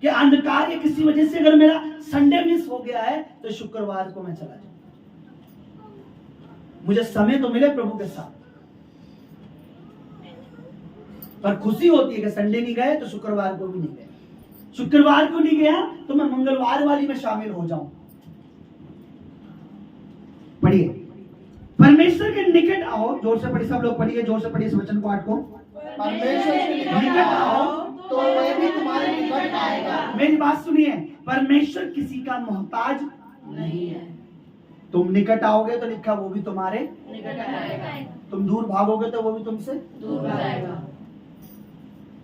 कि अंधकार या किसी वजह से अगर मेरा संडे मिस हो गया है तो शुक्रवार को मैं चला जाऊं, मुझे समय तो मिले प्रभु के साथ। पर खुशी होती है कि संडे नहीं गए तो शुक्रवार को भी नहीं गए, शुक्रवार को नहीं गया तो मैं मंगलवार वाली में शामिल हो जाऊं। पढ़िए, परमेश्वर के निकट आओ। जोर से पढ़िए, सब लोग पढ़िए, जोर से पढ़िए इस वचन को, 8 को। परमेश्वर के निकट आओ तो वह भी तुम्हारे निकट आएगा। मेरी बात सुनिए, परमेश्वर किसी का मोहताज नहीं है। तुम निकट आओगे तो लिखा वो भी तुम्हारे निकट आएगा, तुम दूर भागोगे तो वो भी तुमसे दूर भागेगा।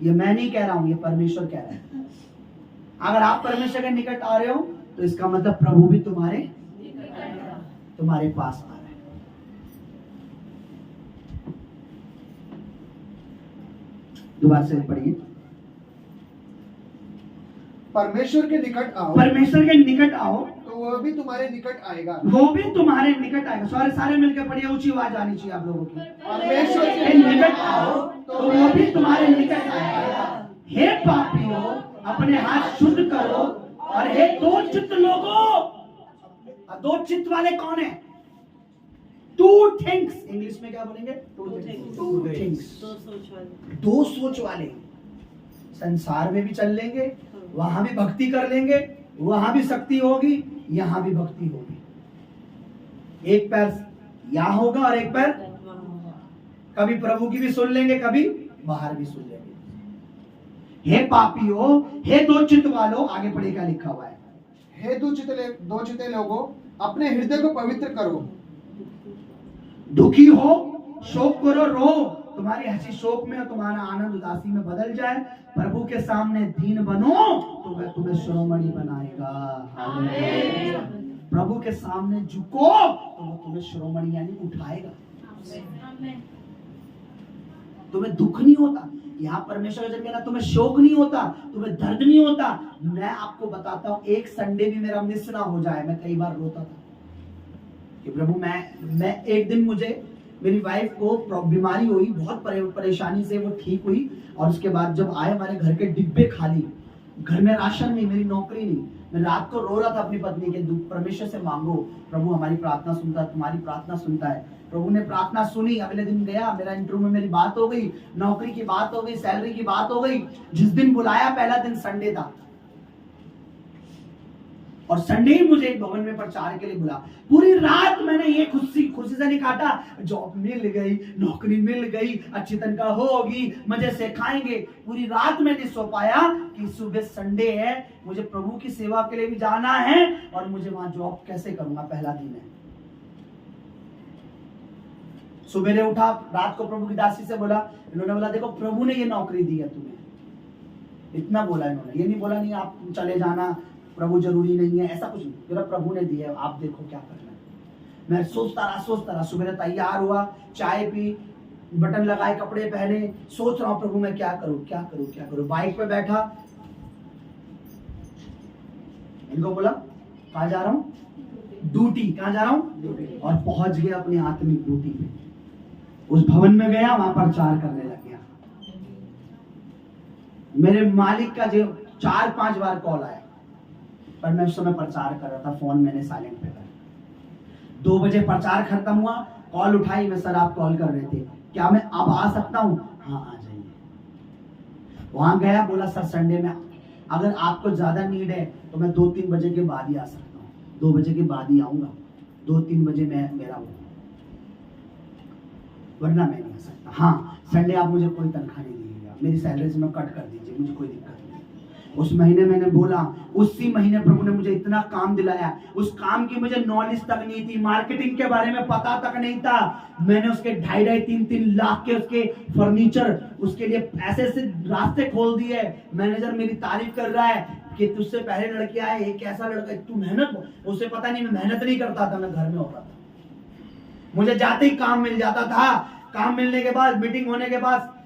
ये मैं नहीं कह रहा हूं, ये परमेश्वर कह रहा है। अगर आप परमेश्वर के निकट आ रहे हो तो इसका मतलब प्रभु भी तुम्हारे पास आ रहा है। दोबारा से पढ़िए, परमेश्वर के निकट आओ, परमेश्वर के निकट आओ तो वह भी तुम्हारे निकट आएगा। वो भी तुम्हारे निकट आएगा। सारे मिलकर पढ़िए, ऊंची आवाज आनी चाहिए आप लोगों की। परमेश्वर हे निकट आओ तो वो भी तुम्हारे निकट आएगा। हे पापियों, अपने हाथ शुद्ध करो, और हे दो चित्त लोगों। दो चित्त वाले कौन है? टू थिंग्स, इंग्लिश में क्या बोलेंगे? टू थिंग्स, दो सोच वाले। संसार में भी चल लेंगे, वहां भी भक्ति कर लेंगे, वहां भी शक्ति होगी, यहां भी भक्ति होगी। एक पैर यहाँ होगा और एक पैर, कभी प्रभु की भी सुन लेंगे, कभी बाहर भी सुन लेंगे। हे पापियों, हे दो चित्त वालों, आगे पढ़े क्या लिखा हुआ है? हे दो चिते लोगों, अपने हृदय को पवित्र करो। दुखी हो, शोक करो, रो, तुम्हारी हंसी शोक में और तुम्हारा आनंद उदासी में बदल जाए। प्रभु के सामने दीन बनो तो वह तुम्हें शिरोमणि बनाएगा। हालेलुया। प्रभु के सामने झुको तो वो तुम्हें शिरोमणि यानी उठाएगा। तुम्हें दुख नहीं होता, यहाँ परमेश्वर का कहना, तुम्हें शोक नहीं होता, तुम्हें दर्द नहीं होता। मैं आपको बताता हूँ, एक संडे भी मेरा मिस ना हो जाए, मैं कई बार रोता था कि प्रभु मैं एक दिन मुझे, मेरी वाइफ को बीमारी हुई, बहुत परेशानी से वो ठीक हुई, और उसके बाद जब आए हमारे घर के डिब्बे खाली, घर में राशन नहीं, मेरी नौकरी नहीं, मैं रात को रो रहा था अपनी पत्नी के, परमेश्वर से मांगो, प्रभु हमारी प्रार्थना सुनता है, तुम्हारी प्रार्थना सुनता है। प्रभु ने प्रार्थना सुनी। अगले दिन गया, मेरा इंटरव्यू में मेरी बात हो गई, नौकरी की बात हो गई, सैलरी की बात हो गई। जिस दिन बुलाया पहला दिन संडे था, और संडे ही मुझे एक भवन में प्रचार के लिए बुला। पूरी रात मैंने ये खुशी से नहीं काटा, जॉब मिल गई, नौकरी मिल गई, अच्छी तनख्वाह होगी, मजे से खाएंगे। पूरी रात मैंने सो पाया कि सुबह संडे है, मुझे प्रभु की सेवा के लिए भी जाना है, और मुझे वहां जॉब कैसे करूंगा, पहला दिन है। सुबह उठा, रात को प्रभु की दासी से बोला, इन्होंने बोला देखो प्रभु ने ये नौकरी दी है तुम्हें, इतना बोला इन्होंने, ये नहीं बोला नहीं आप चले जाना, प्रभु जरूरी नहीं है, ऐसा कुछ नहीं, मेरा प्रभु ने दिया है, आप देखो क्या करना है। मैं सोचता रहा। सुबह तैयार हुआ, चाय पी, बटन लगाए, कपड़े पहने, सोच रहा हूं प्रभु मैं क्या करूं। बाइक पे बैठा, इनको बोला कहाँ जा रहा हूँ? ड्यूटी। कहाँ जा रहा हूँ? और पहुंच गया अपनी आत्मिक ड्यूटी पे। उस भवन में गया, वहां प्रचार करने लग गया। मेरे मालिक का जो 4-5 बार कॉल आया, पर मैं उस समय प्रचार कर रहा था, फोन मैंने साइलेंट पे कर। 2 बजे प्रचार खत्म हुआ, कॉल उठाई, मैं सर आप कॉल कर रहे थे, क्या मैं अब आ सकता हूँ? हाँ आ जाइए। वहां गया, बोला सर संडे में अगर आपको ज्यादा नीड है तो मैं 2-3 बजे के बाद ही आ सकता हूँ, 2 बजे के बाद ही आऊंगा, 2-3 बजे मैं मेरा हूँ, वरना मैं नहीं आ सकता। हाँ संडे आप मुझे कोई तनख्वाह नहीं दीजिएगा, मेरी सैलरी से मैं कट कर दीजिए, मुझे कोई दिक्कत नहीं। उस महीने मैंने बोला, उसी महीने प्रभु ने मुझे इतना काम दिलाया, उस काम की मुझे नॉलेज तक नहीं थी, मार्केटिंग के बारे में पता तक नहीं था। मैंने उसके 2.5-3 लाख के उसके फर्नीचर, उसके लिए ऐसे ऐसे रास्ते खोल दिए। मैनेजर मेरी तारीफ कर रहा है कि तुझसे पहले लड़के आए, एक ऐसा लड़का, तू मेहनत, उसे पता नहीं मैं मेहनत नहीं करता था, मैं घर में होता था। मुझे जाते ही काम मिल जाता था। काम मिलने के बाद, मीटिंग होने के बाद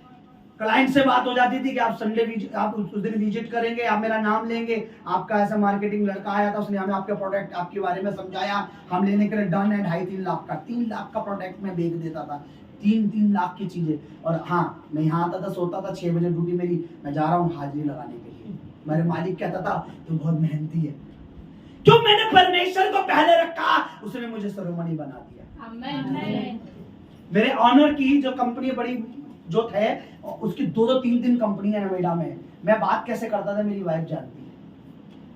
क्लाइंट से बात हो जाती थी कि आप संडे आप उस दिन विजिट करेंगे, आप मेरा नाम लेंगे, आपका ऐसा मार्केटिंग लड़का आया था, उसने हमें आपके प्रोडक्ट आपके बारे में समझाया, हम लेने के लिए डन है। 2.5-3 लाख का, 3 लाख का प्रोडक्ट में बेच देता था, 3 लाख की चीजें। और हाँ मैं यहाँ आता था, सोता था, 6 बजे ड्यूटी मेरी, मैं जा रहा हूँ हाजिरी लगाने के लिए। मेरे मालिक कहता था तू बहुत मेहनती है, क्यों? मैंने परमेश्वर को पहले रखा, उसने मुझे शिरोमणि बना दिया। मेरे ऑनर की जो कंपनी बड़ी जो थे, उसकी 2-3 कंपनियां नोएडा में। मैं बात कैसे करता था मेरी वाइफ जानती है।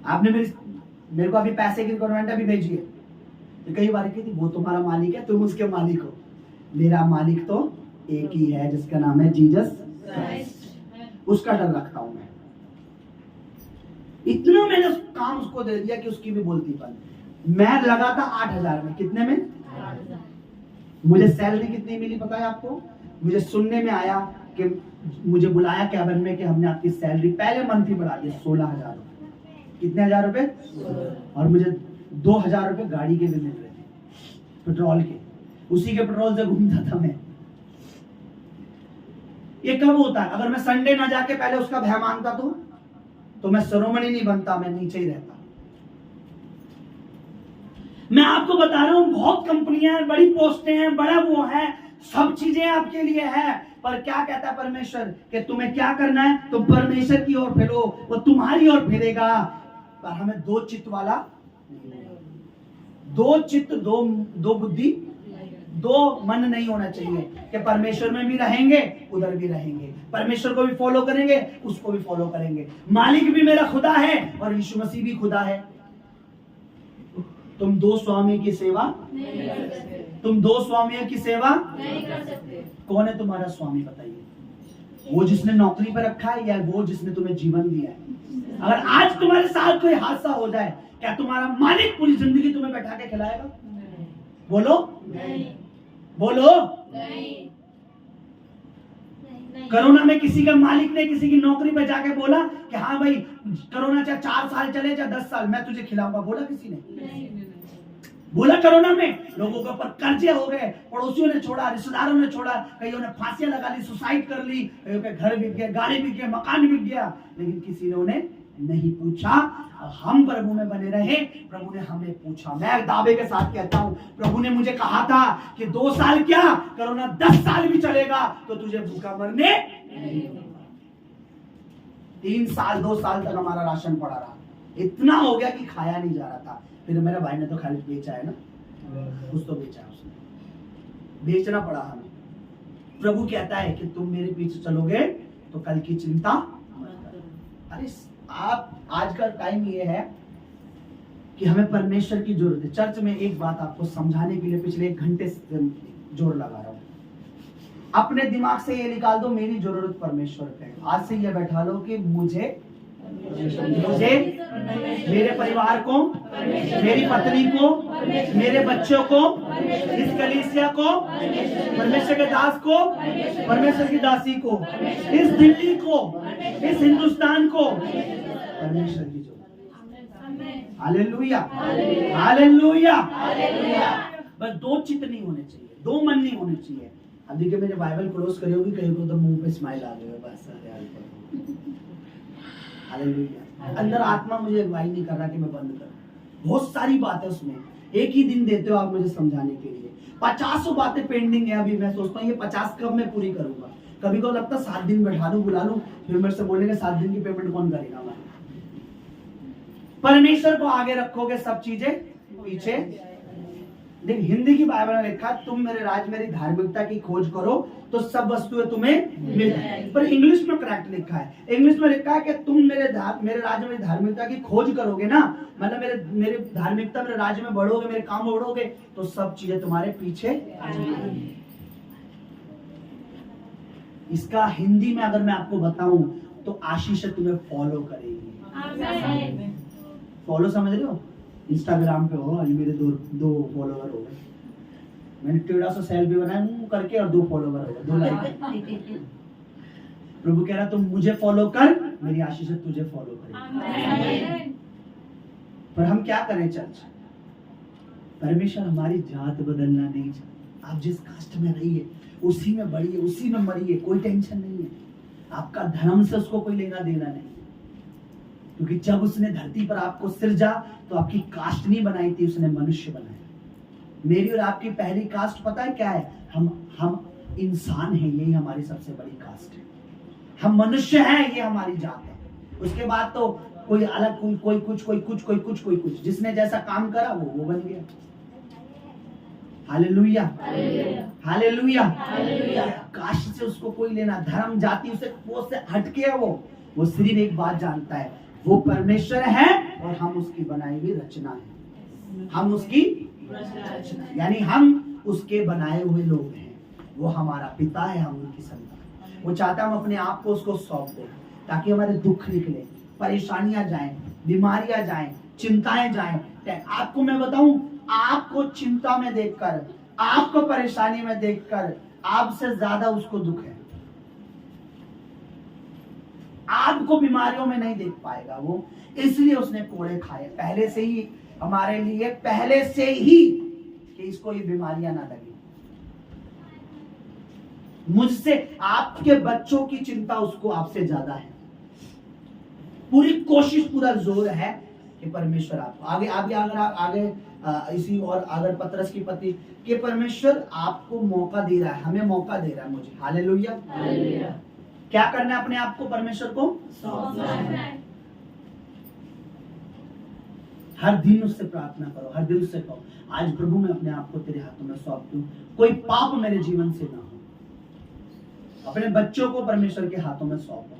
आपने मेरे को अभी पैसे की रिक्वायरमेंट अभी भेजी है, तो कई बार कहती वो तुम्हारा मालिक है, तुम उसके मालिक हो। मेरा मालिक तो एक ही है, जिसका नाम है जीसस क्राइस्ट। उसका डर रखता हूं मैं। इतना मैंने उस काम उसको दे दिया कि उसकी भी बोलती बंद। मैं लगा था 8,000 में। कितने में? 8,000। मुझे सैलरी कितनी मिली पता है आपको? मुझे सुनने में आया कि मुझे बुलाया कैबिन में कि हमने आपकी सैलरी पहले मंथ ही बढ़ा दी 16,000 रुपए। कितने हजार रुपए? और मुझे 2,000 रुपए गाड़ी के भी मिल रहे थे, पेट्रोल के। उसी के पेट्रोल से घूमता था मैं। ये कब होता है? अगर मैं संडे ना जाके पहले उसका भय मानता तो मैं शिरोमणि नहीं बनता, मैं नीचे ही रहता। मैं आपको बता रहा हूं, बहुत कंपनियां हैं, बड़ी पोस्टें हैं, बड़ा वो है, सब चीजें आपके लिए है, पर क्या कहता है परमेश्वर कि तुम्हें क्या करना है? तुम परमेश्वर की ओर फिरो, वो तुम्हारी ओर फिरेगा। पर हमें दो चित्त वाला, दो चित्त, दो बुद्धि, दो मन नहीं होना चाहिए कि परमेश्वर में भी रहेंगे, उधर भी रहेंगे, परमेश्वर को भी फॉलो करेंगे, उसको भी फॉलो करेंगे। मालिक भी मेरा खुदा है और यीशु मसीह भी खुदा है। तुम दो स्वामी की सेवा नहीं कर सकते, तुम दो स्वामियों की सेवा नहीं कर सकते। कौन है तुम्हारा स्वामी? बताइए, वो जिसने नौकरी पर रखा है या वो जिसने तुम्हें जीवन दिया है? अगर आज तुम्हारे साथ कोई हादसा हो जाए, क्या तुम्हारा मालिक पूरी जिंदगी तुम्हें बैठा के खिलाएगा? बोलो, नहीं, बोलो। नहीं, नहीं। कोरोना में किसी का मालिक ने किसी की नौकरी पे जाके बोला कि हाँ भाई, कोरोना चाहे 4 साल चले चाहे 10 साल, मैं तुझे खिलाऊंगा? बोला किसी ने? नहीं। बोला? कोरोना में लोगों के ऊपर कर्जे हो गए, पड़ोसियों ने छोड़ा, रिश्तेदारों ने छोड़ा, कईयों ने फांसियां लगा ली, सुसाइड कर ली, कईयों के घर बिक गए, गाड़ी बिक गया, मकान बिक गया, लेकिन किसी ने उन्हें नहीं पूछा। हम प्रभु में बने रहे, प्रभु ने हमें पूछा। मैं दावे के साथ कहता हूं, प्रभु ने मुझे कहा था कि 2 साल क्या, कोरोना 10 साल भी चलेगा तो तुझे भूखा मरने नहीं दूंगा। 3 साल 2 साल तक हमारा राशन पड़ा रहा, इतना हो गया कि खाया नहीं जा रहा था। फिर मेरे भाई ने तो खाली बेचा है ना, कुछ तो बेचा है उसने, बेचना पड़ा हमें। प्रभु कहता है कि तुम मेरे पीछे चलोगे तो कल की चिंता मत करो। अरे आप, आज का टाइम ये है कि हमें परमेश्वर की जरूरत है। चर्च में एक बात आपको समझाने के लिए पिछले 1 घंटे से जोर लगा रहा हूं। अपने दिमाग से ये निकाल दो, मेरी जरूरत परमेश्वर पे है। आज से ये बैठा लो कि मुझे, मेरे परिवार को, मेरी पत्नी को, मेरे बच्चों को, इस कलीसिया को, परमेश्वर के दास को, परमेश्वर की दासी को, इस दिल्ली को, इस हिंदुस्तान को परमेश्वर की जरूरत। Hallelujah, hallelujah. बस 2 चित्त नहीं होने चाहिए, 2 मन नहीं होने चाहिए। अब देखिए, मेरे बाइबल क्लोज करी होगी, कहीं को तो मुंह पे स्माइल आ गई, बस हालेलुया। अंदर आत्मा मुझे अगुवाई नहीं कर रहा कि मैं बंद करूं। बहुत सारी बातें उसमें, एक ही दिन देते हो आप मुझे समझाने के लिए, 50 बातें पेंडिंग है। अभी मैं सोचता हूँ ये 50 कब मैं पूरी करूंगा। कभी को लगता 7 दिन बैठा दूं, बुला लूं, फिर मेरे से बोलेंगे 7 दिन की पेमेंट कौन करेगा? मैं परमेश्वर को आगे रखोगे, सब चीजें पीछे। देख, हिंदी की बाइबल में लिखा, तुम मेरे राज मेरी धार्मिकता की खोज करो तो सब वस्तुएं तुम्हें मिल जाएगी। पर इंग्लिश में करेक्ट लिखा है, इंग्लिश में लिखा है कि तुम मेरे राज मेरी धार्मिकता की खोज करोगे ना, मतलब मेरे धार्मिकता, मेरे राज्य में बढ़ोगे, मेरे काम में बढ़ोगे तो सब चीजें तुम्हारे पीछे। इसका हिंदी में अगर मैं आपको बताऊं तो आशीष तुम्हें फॉलो करेगी। फॉलो समझ रहे हो? इंस्टाग्राम पे हो, आज मेरे 2 फॉलोवर हो गए, मैंने टेढ़ा सा सेल्फी बनाया करके और 2 फॉलोवर हो गए, 2 लाइक। प्रभु कह रहा तुम मुझे फॉलो कर, मेरी आशीष तुझे फॉलो करेगी। पर हम क्या करें चर्च? परमेश्वर हमारी जात बदलना नहीं चाहता। आप जिस कास्ट में रहिए उसी में बढ़िए, उसी में मरिए, कोई टेंशन नहीं है। आपका धर्म से उसको कोई लेना देना नहीं, क्योंकि जब उसने धरती पर आपको सिरजा तो आपकी कास्ट नहीं बनाई थी, उसने मनुष्य बनाया। मेरी और आपकी पहली कास्ट पता है क्या है? हम इंसान हैं, यही हमारी सबसे बड़ी कास्ट है। हम मनुष्य हैं, ये हमारी जात है। उसके बाद तो कोई अलग, कोई कुछ, जिसने जैसा काम करा वो बन गया। Hallelujah, hallelujah. कास्ट से उसको कोई लेना, धर्म जाति उससे हटके है। वो सिर्फ एक बात जानता है, वो परमेश्वर है और हम उसकी बनाई हुई रचना है। हम उसकी रचना, यानी हम उसके बनाए हुए लोग हैं। वो हमारा पिता है, हम उनकी संतान। वो चाहता हम अपने आप को उसको सौंप दें ताकि हमारे दुख निकले, परेशानियां जाएं, बीमारियां जाएं, चिंताएं जाएं। आपको मैं बताऊं, आपको चिंता में देखकर, आपको परेशानी में देखकर आपसे ज्यादा उसको दुख है। आपको बीमारियों में नहीं देख पाएगा वो, इसलिए उसने कोड़े खाए पहले से ही हमारे लिए, पहले से ही, कि इसको ये बीमारियां ना लगे। मुझसे, आपके बच्चों की चिंता उसको आपसे ज्यादा है। पूरी कोशिश, पूरा जोर है कि परमेश्वर आपको आगे अगर आप आगे इसी और अगर पतरस की पत्नी कि परमेश्वर आपको मौका दे रहा है, हमें मौका दे रहा है मुझे। हालेलुया। हालेलुया। क्या करना है अपने आप को परमेश्वर को सौंपना है। हर दिन उससे प्रार्थना करो, हर दिन उससे कहो आज प्रभु मैं अपने आप को तेरे हाथों में सौंपती हूँ, कोई पाप मेरे जीवन से ना हो। अपने बच्चों को परमेश्वर के हाथों में सौंपो।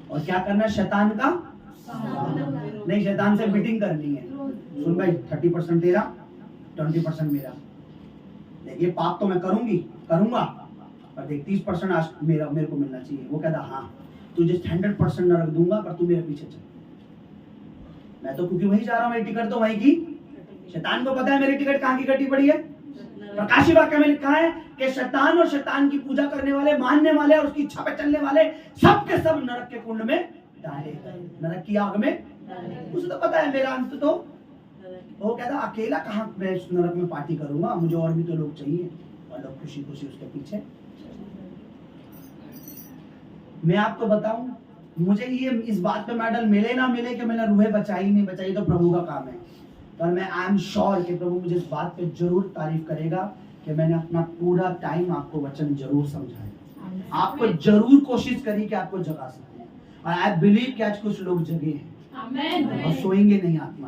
और क्या करना है? शैतान का नहीं, शैतान से मीटिंग करनी है। सुन भाई, 30% तेरा, 20% मेरा। देखिए पाप तो मैं करूंगा, पर देख 30% आज मेरे को मिलना चाहिए। वो कहता हाँ तुझे 100% न रख दूंगा, पर तू मेरे पीछे चल। मैं तो क्योंकि वहीं जा रहा हूँ, मेरी टिकट तो वहीं की। शैतान को पता है मेरी टिकट कहाँ की कटी पड़ी है। प्रकाशी वाक्य में लिखा है कि शैतान और शैतान की पूजा करने वाले, मानने वाले और उसकी इच्छा पे चलने वाले सब के सब नरक के कुंड में डाले गए, नरक की आग में। उसे तो पता है मेरा अंत तो। वो कहता अकेला कहाँ मैं नरक में पार्टी करूंगा, मुझे और भी तो लोग चाहिए। और लोग खुशी खुशी उसके पीछे। मैं आपको बताऊं, मुझे ये इस बात पे मेडल मिले ना मिले कि मैंने रूहें बचाई नहीं बचाई, तो प्रभु का काम है। पर मैं आई एम श्योर कि प्रभु मुझे इस बात पे जरूर तारीफ करेगा कि मैंने अपना पूरा टाइम आपको वचन जरूर समझाया, आपको जरूर कोशिश करी कि आपको जगा सके। और आई बिलीव कि आज कुछ लोग जगे हैं और सोएंगे नहीं आत्मा।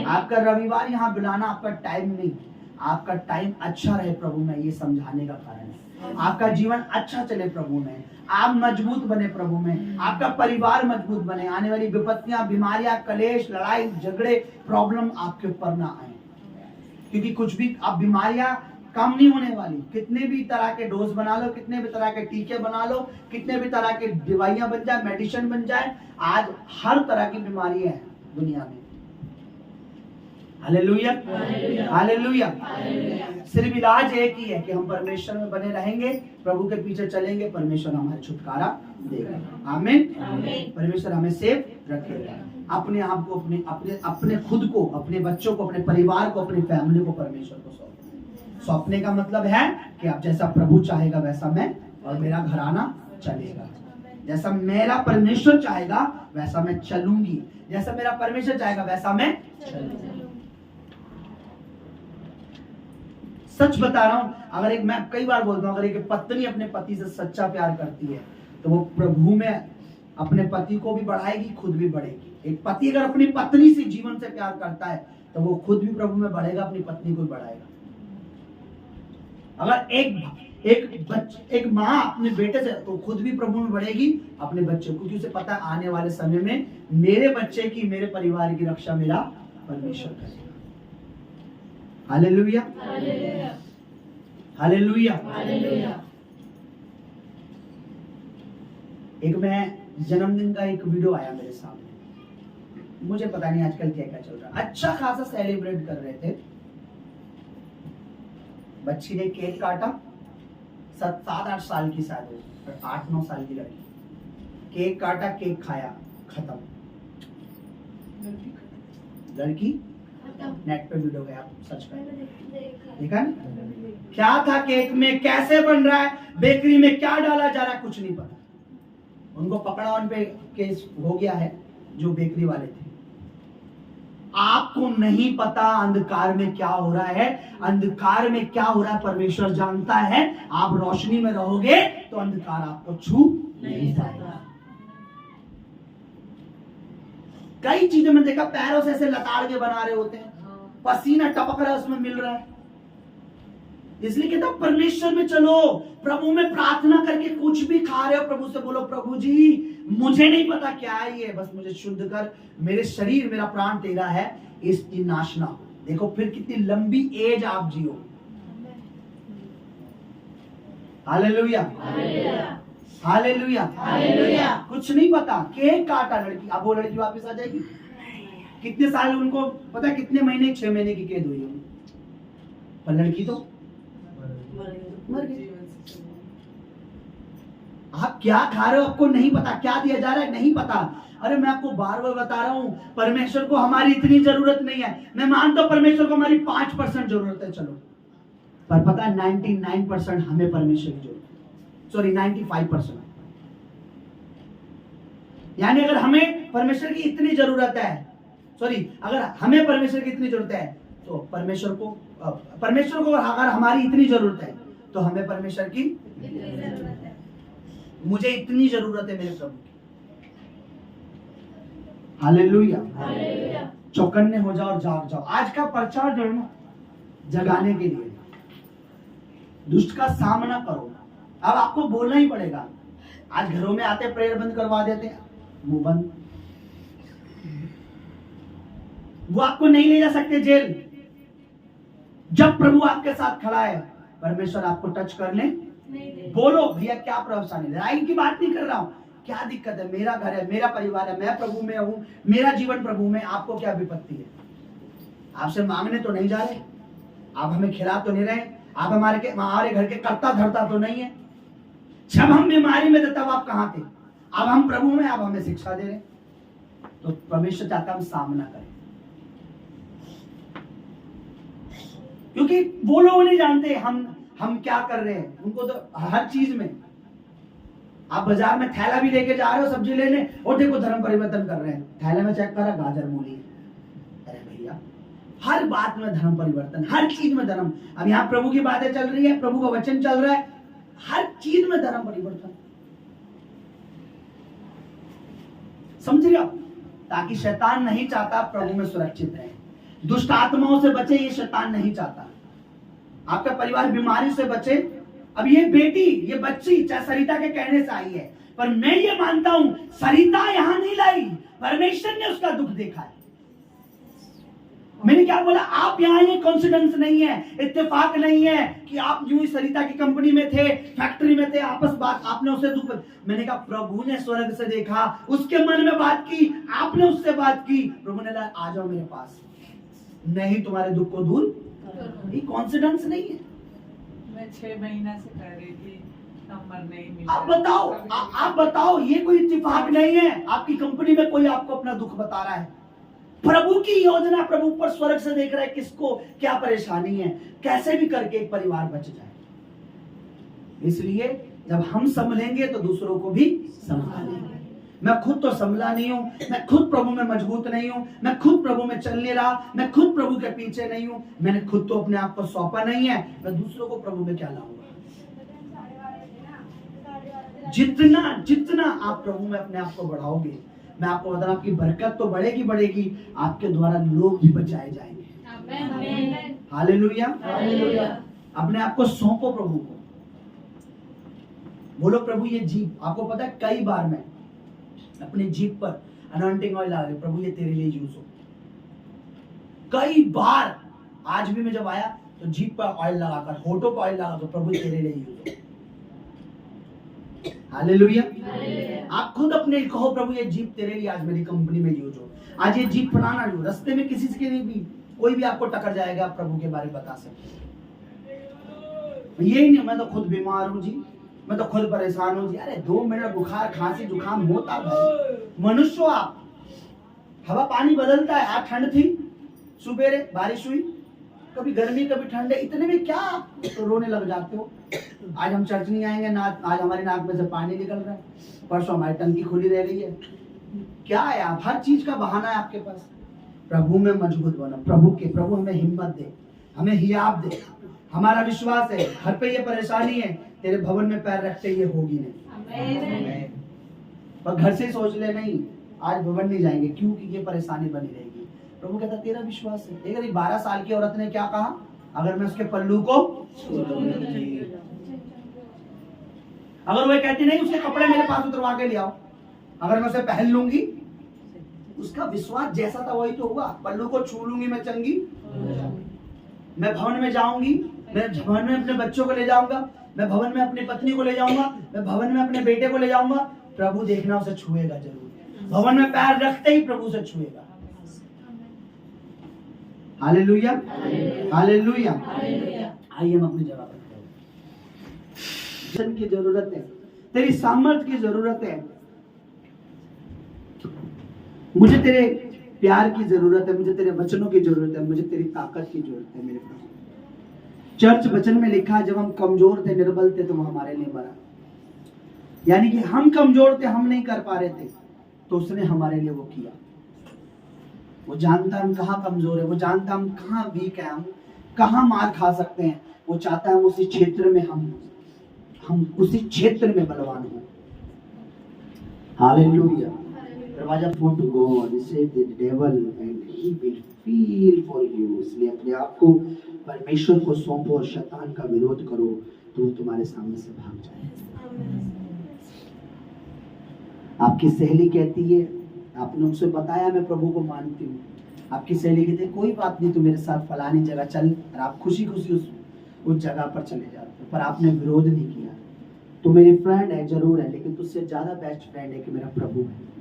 आपका रविवार यहाँ बुलाना आपका टाइम नहीं, आपका टाइम अच्छा रहे प्रभु में, ये समझाने का कारण है। आपका जीवन अच्छा चले प्रभु में, आप मजबूत बने प्रभु में, आपका परिवार मजबूत बने, आने वाली विपत्तियां, बीमारियां, कलेश, लड़ाई झगड़े, प्रॉब्लम आपके ऊपर ना आए। क्योंकि कुछ भी आप बीमारियां कम नहीं होने वाली। कितने भी तरह के डोज बना लो, कितने भी तरह के टीके बना लो, कितने भी तरह के दवाइयां बन जाए, मेडिसिन बन जाए, आज हर तरह की बीमारियां हैं दुनिया में। Hallelujah, hallelujah. सिर्फ इलाज एक ही है कि हम परमेश्वर में बने रहेंगे, प्रभु के पीछे चलेंगे, परमेश्वर हमारा छुटकारा देगा। आमीन। परमेश्वर हमें सेफ रखेगा। अपने आप को, अपने खुद को, अपने बच्चों को, अपने परिवार को, अपनी फैमिली को परमेश्वर को सौंपने का मतलब है कि अब जैसा प्रभु चाहेगा वैसा मैं और मेरा घराना चलेगा। जैसा मेरा परमेश्वर चाहेगा वैसा मैं चलूंगी, जैसा मेरा परमेश्वर चाहेगा वैसा मैं चलूंगी। सच बता रहा हूं, अगर मैं कई बार बोलता हूं, अगर एक पत्नी अपने पति से सच्चा प्यार करती है तो वो प्रभु में अपने पति को भी बढ़ाएगी, खुद भी बढ़ेगी। एक पति अगर अपनी पत्नी से जीवन से प्यार करता है तो वो खुद भी प्रभु में बढ़ेगा, अपनी पत्नी को भी बढ़ाएगा। अगर एक माँ अपने बेटे से, तो खुद भी प्रभु में बढ़ेगी, अपने बच्चे को, क्योंकि उसे पता है आने वाले समय में मेरे बच्चे की, मेरे परिवार की रक्षा मेरा परमेश्वर करेगा। Hallelujah, hallelujah, hallelujah. एक मैं जन्मदिन का एक वीडियो आया मेरे सामने, मुझे पता नहीं आजकल क्या क्या चल रहा है। अच्छा खासा सेलिब्रेट कर रहे थे, बच्ची ने केक काटा, 7-8 साल की शायद, 8-9 साल की लड़की, केक काटा, केक खाया, खत्म। लड़की नेट पे वीडियो गया, सच में देखा ना क्या था केक में, कैसे बन रहा है, बेकरी में क्या डाला जा रहा है, कुछ नहीं पता। उनको पकड़ा, उन पे केस हो गया है जो बेकरी वाले थे। आपको नहीं पता अंधकार में क्या हो रहा है, अंधकार में क्या हो रहा है परमेश्वर जानता है। आप रोशनी में रहोगे तो अंधकार आपको छू नहीं पाएगा। कई चीजें में देखा, पैरों से ऐसे लताड़ के बना रहे होते हैं, पसीना टपक रहा है, उसमें मिल रहा है। इसलिए कहता परमेश्वर में चलो, प्रभु में प्रार्थना करके कुछ भी खा रहे हो, प्रभु से बोलो प्रभु जी मुझे नहीं पता क्या है ये, बस मुझे शुद्ध कर, मेरे शरीर, मेरा प्राण तेरा है, इसकी नाश ना हो। देखो फिर कितनी लंबी एज आप जियो। Hallelujah, hallelujah, hallelujah. कुछ नहीं पता, केक काटा लड़की, अब वो लड़की वापस आ जाएगी। कितने साल उनको पता है, कितने महीने, 6 महीने की कैद हुई है, पर लड़की तो मर गई। आप क्या खा रहे हो आपको नहीं पता, क्या दिया जा रहा है नहीं पता। अरे मैं आपको बार बार बता रहा हूं, परमेश्वर को हमारी इतनी जरूरत नहीं है। मैं मानता हूं परमेश्वर को हमारी 5% जरूरत है, चलो, पर पता है 99% हमें परमेश्वर की जरूरत है। सॉरी 95%। यानी अगर हमें परमेश्वर की इतनी जरूरत है सॉरी, अगर हमें परमेश्वर की इतनी जरूरत है तो परमेश्वर को अगर हमारी इतनी जरूरत है तो हमें परमेश्वर की, मुझे इतनी जरूरत है मेरे प्रभु की। हालेलुया। चौकन्ने हो जाओ और जाग जाओ। आज का प्रचार जो है ना, जगाने के लिए, दुष्ट का सामना करो। अब आपको बोलना ही पड़ेगा। आज घरों में आते प्रेयर बंद करवा देते हैं, मुंह बंद, वो आपको नहीं ले जा सकते जेल। जब प्रभु आपके साथ खड़ा है, परमेश्वर आपको टच करने, बोलो भैया क्या परेशानी, लड़ाई की बात नहीं कर रहा हूं, क्या दिक्कत है, मेरा घर है, मेरा परिवार है, मैं प्रभु में हूं, मेरा जीवन प्रभु में, आपको क्या विपत्ति है। आपसे मांगने तो नहीं जा रहे, आप हमें खिला तो नहीं रहे, आप हमारे घर के कर्ता धर्ता तो नहीं है। जब हम बीमारी में थे तब आप कहां थे, अब हम प्रभु में, आप हमें शिक्षा दे रहे। तो परमेश्वर चाहता हम सामना करें, क्योंकि वो लोग नहीं जानते हम क्या कर रहे हैं। उनको तो हर चीज में, आप बाजार में थैला भी लेके जा रहे हो सब्जी लेने, और देखो धर्म परिवर्तन कर रहे हैं, थैले में चेक करा गाजर मूली। अरे भैया, हर बात में धर्म परिवर्तन, हर चीज में धर्म। अब यहाँ प्रभु की बातें चल रही है, प्रभु का वचन चल रहा है, हर चीज में धर्म परिवर्तन। समझ रहे हो? ताकि शैतान नहीं चाहता प्रभु में सुरक्षित रहे, दुष्ट आत्माओं से बचे, ये शैतान नहीं चाहता। आपका परिवार बीमारी से बचे। अब ये बेटी, ये बच्ची चाहे सरिता के कहने से आई है, पर मैं ये मानता हूं सरिता यहां नहीं लाई, परमेश्वर ने उसका दुख देखा है। मैंने क्या बोला, आप यहाँ ये कॉन्सिडेंस नहीं है, इत्तेफाक नहीं है कि आप यूं ही सरिता की कंपनी में थे, फैक्ट्री में थे, आपस बात, आपने उससे दुख, मैंने कहा प्रभु ने स्वर्ग से देखा, उसके मन में बात की, आपने उससे बात की, प्रभु ने कहा आ जाओ मेरे पास, नहीं तुम्हारे दुख को दूर। ये कॉन्सिडेंस नहीं है। मैं 6 महीना से कर रही थी, नंबर नहीं मिला। आप बताओ, ये कोई इत्तेफाक नहीं है। आपकी कंपनी में कोई आपको अपना दुख बता रहा है, प्रभु की योजना, प्रभु पर स्वर्ग से देख रहा है किसको क्या परेशानी है, कैसे भी करके एक परिवार बच जाए। इसलिए जब हम संभलेंगे तो दूसरों को भी संभालेंगे। मैं खुद तो संभला नहीं हूं, मैं खुद प्रभु में मजबूत नहीं हूं, मैं खुद प्रभु में चल नहीं रहा, मैं खुद प्रभु के पीछे नहीं हूं, मैंने खुद तो अपने आप को सौंपा नहीं है, मैं दूसरों को प्रभु में क्या लाऊंगा। जितना आप प्रभु में अपने आप को बढ़ाओगे, मैं आपको बता रहा हूं, आपकी बरकत तो बढ़ेगी, आपके द्वारा लोग भी बचाए जाएंगे। हालेलुया। अपने आप को सौंपो प्रभु को, बोलो प्रभु ये जीभ, आपको पता है कई बार मैं अपनी जीभ पर अनॉइंटिंग ऑयल लगा, प्रभु ये तेरे लिए यूज हो। कई बार आज भी मैं जब आया तो जीभ पर ऑयल लगाकर, होठों पर ऑयल लगा, तो प्रभु तेरे लिए यूज हो। हालेलुया। आप खुद अपने कहो प्रभु ये जीभ तेरे लिए आज मेरी कंपनी में यूज हो, आज ये जीभ फलाना यूज, रास्ते में किसी के लिए भी कोई भी आपको टकर जाएगा, आप प्रभु के बारे में बता सकते। यही नहीं मैं तो खुद बीमार हूं जी, मैं तो खुद परेशान हूं जी। अरे 2 मिनट बुखार खांसी जुकाम होता भाई, मनुष्य आप, हवा पानी बदलता है। आज ठंड थी, सुबेरे बारिश हुई, कभी गर्मी कभी ठंड है, इतने में क्या आप तो रोने लग जाते हो। आज हम चर्च नहीं आएंगे ना, आज हमारी नाक में से पानी निकल रहा है, परसों हमारी टंकी खुली रह गई है, क्या है आप, हर चीज का बहाना है आपके पास। प्रभु में मजबूत बनो, प्रभु हमें हिम्मत दे, हमें हियाब दे। हमारा विश्वास है घर पे ये परेशानी है, तेरे भवन में पैर रखते ये होगी नहीं। पर घर से सोच ले नहीं आज भवन नहीं जाएंगे, क्योंकि ये परेशानी बनी रहेगी। प्रभु कहता तेरा विश्वास है। एक 12 साल की औरत ने क्या कहा, अगर मैं उसके पल्लू को, अगर वो कहती नहीं उसके कपड़े मेरे पास उतरवा के ले आओ, अगर मैं उसे पहन लूंगी, उसका विश्वास जैसा था वही तो हुआ। पल्लू को छू लूंगी मैं चंगी, मैं भवन में जाऊंगी, मैं भवन में अपने बच्चों को ले जाऊंगा, मैं भवन में अपनी पत्नी को ले जाऊंगा, मैं भवन में अपने बेटे को ले जाऊंगा, प्रभु देखना उसे छुएगा जरूर। भवन में पैर रखते ही प्रभु से छुएगा। Hallelujah, hallelujah. आइए हम अपनी जगह पर की जरूरत है, तेरी सामर्थ्य की जरूरत है, मुझे तेरे प्यार की जरूरत है, मुझे तेरे वचनों की जरूरत है, मुझे तेरी ताकत की जरूरत है मेरे प्रभु। चर्च वचन में लिखा है जब हम कमजोर थे, निर्बल थे, तो वो हमारे लिए मरा। यानी कि हम कमजोर थे, हम नहीं कर पा रहे थे, तो उसने हमारे लिए वो किया। वो जानता है हम कहाँ कमजोर है, वो जानता है हम कहाँ वीक है, हम कहाँ मार खा सकते हैं। वो चाहता है उसी क्षेत्र में हम उसी क्षेत्र में बलवान हो। हालेलुया। दरवाजा फुट गॉड से the devil and he will feel for you. इसलिए अपने आप को परमेश्वर को सौंपो और शैतान का विरोध करो तो वो तुम्हारे सामने से भाग जाए। आपकी सहेली कहती है, आपने उनसे बताया मैं प्रभु को मानती हूँ, आपकी सहेली कहती है कोई बात नहीं, तू मेरे साथ फलानी जगह चल, और आप खुशी खुशी उस जगह पर चले जाते, पर आपने विरोध नहीं किया। तो मेरी फ्रेंड है जरूर है, लेकिन तुझसे ज्यादा बेस्ट फ्रेंड है कि मेरा प्रभु है।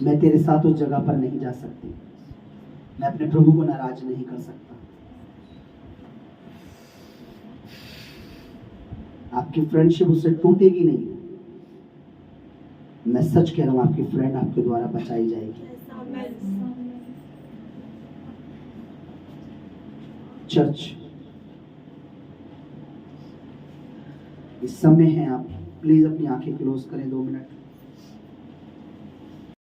मैं तेरे साथ उस जगह पर नहीं जा सकती, मैं अपने प्रभु को नाराज नहीं कर सकता। आपकी फ्रेंडशिप उससे टूटेगी नहीं। मैं सच कह रहा हूं, आपकी फ्रेंड आपके द्वारा बचाई जाएगी। चर्च इस समय है, आप प्लीज अपनी आंखें क्लोज करें 2 मिनट।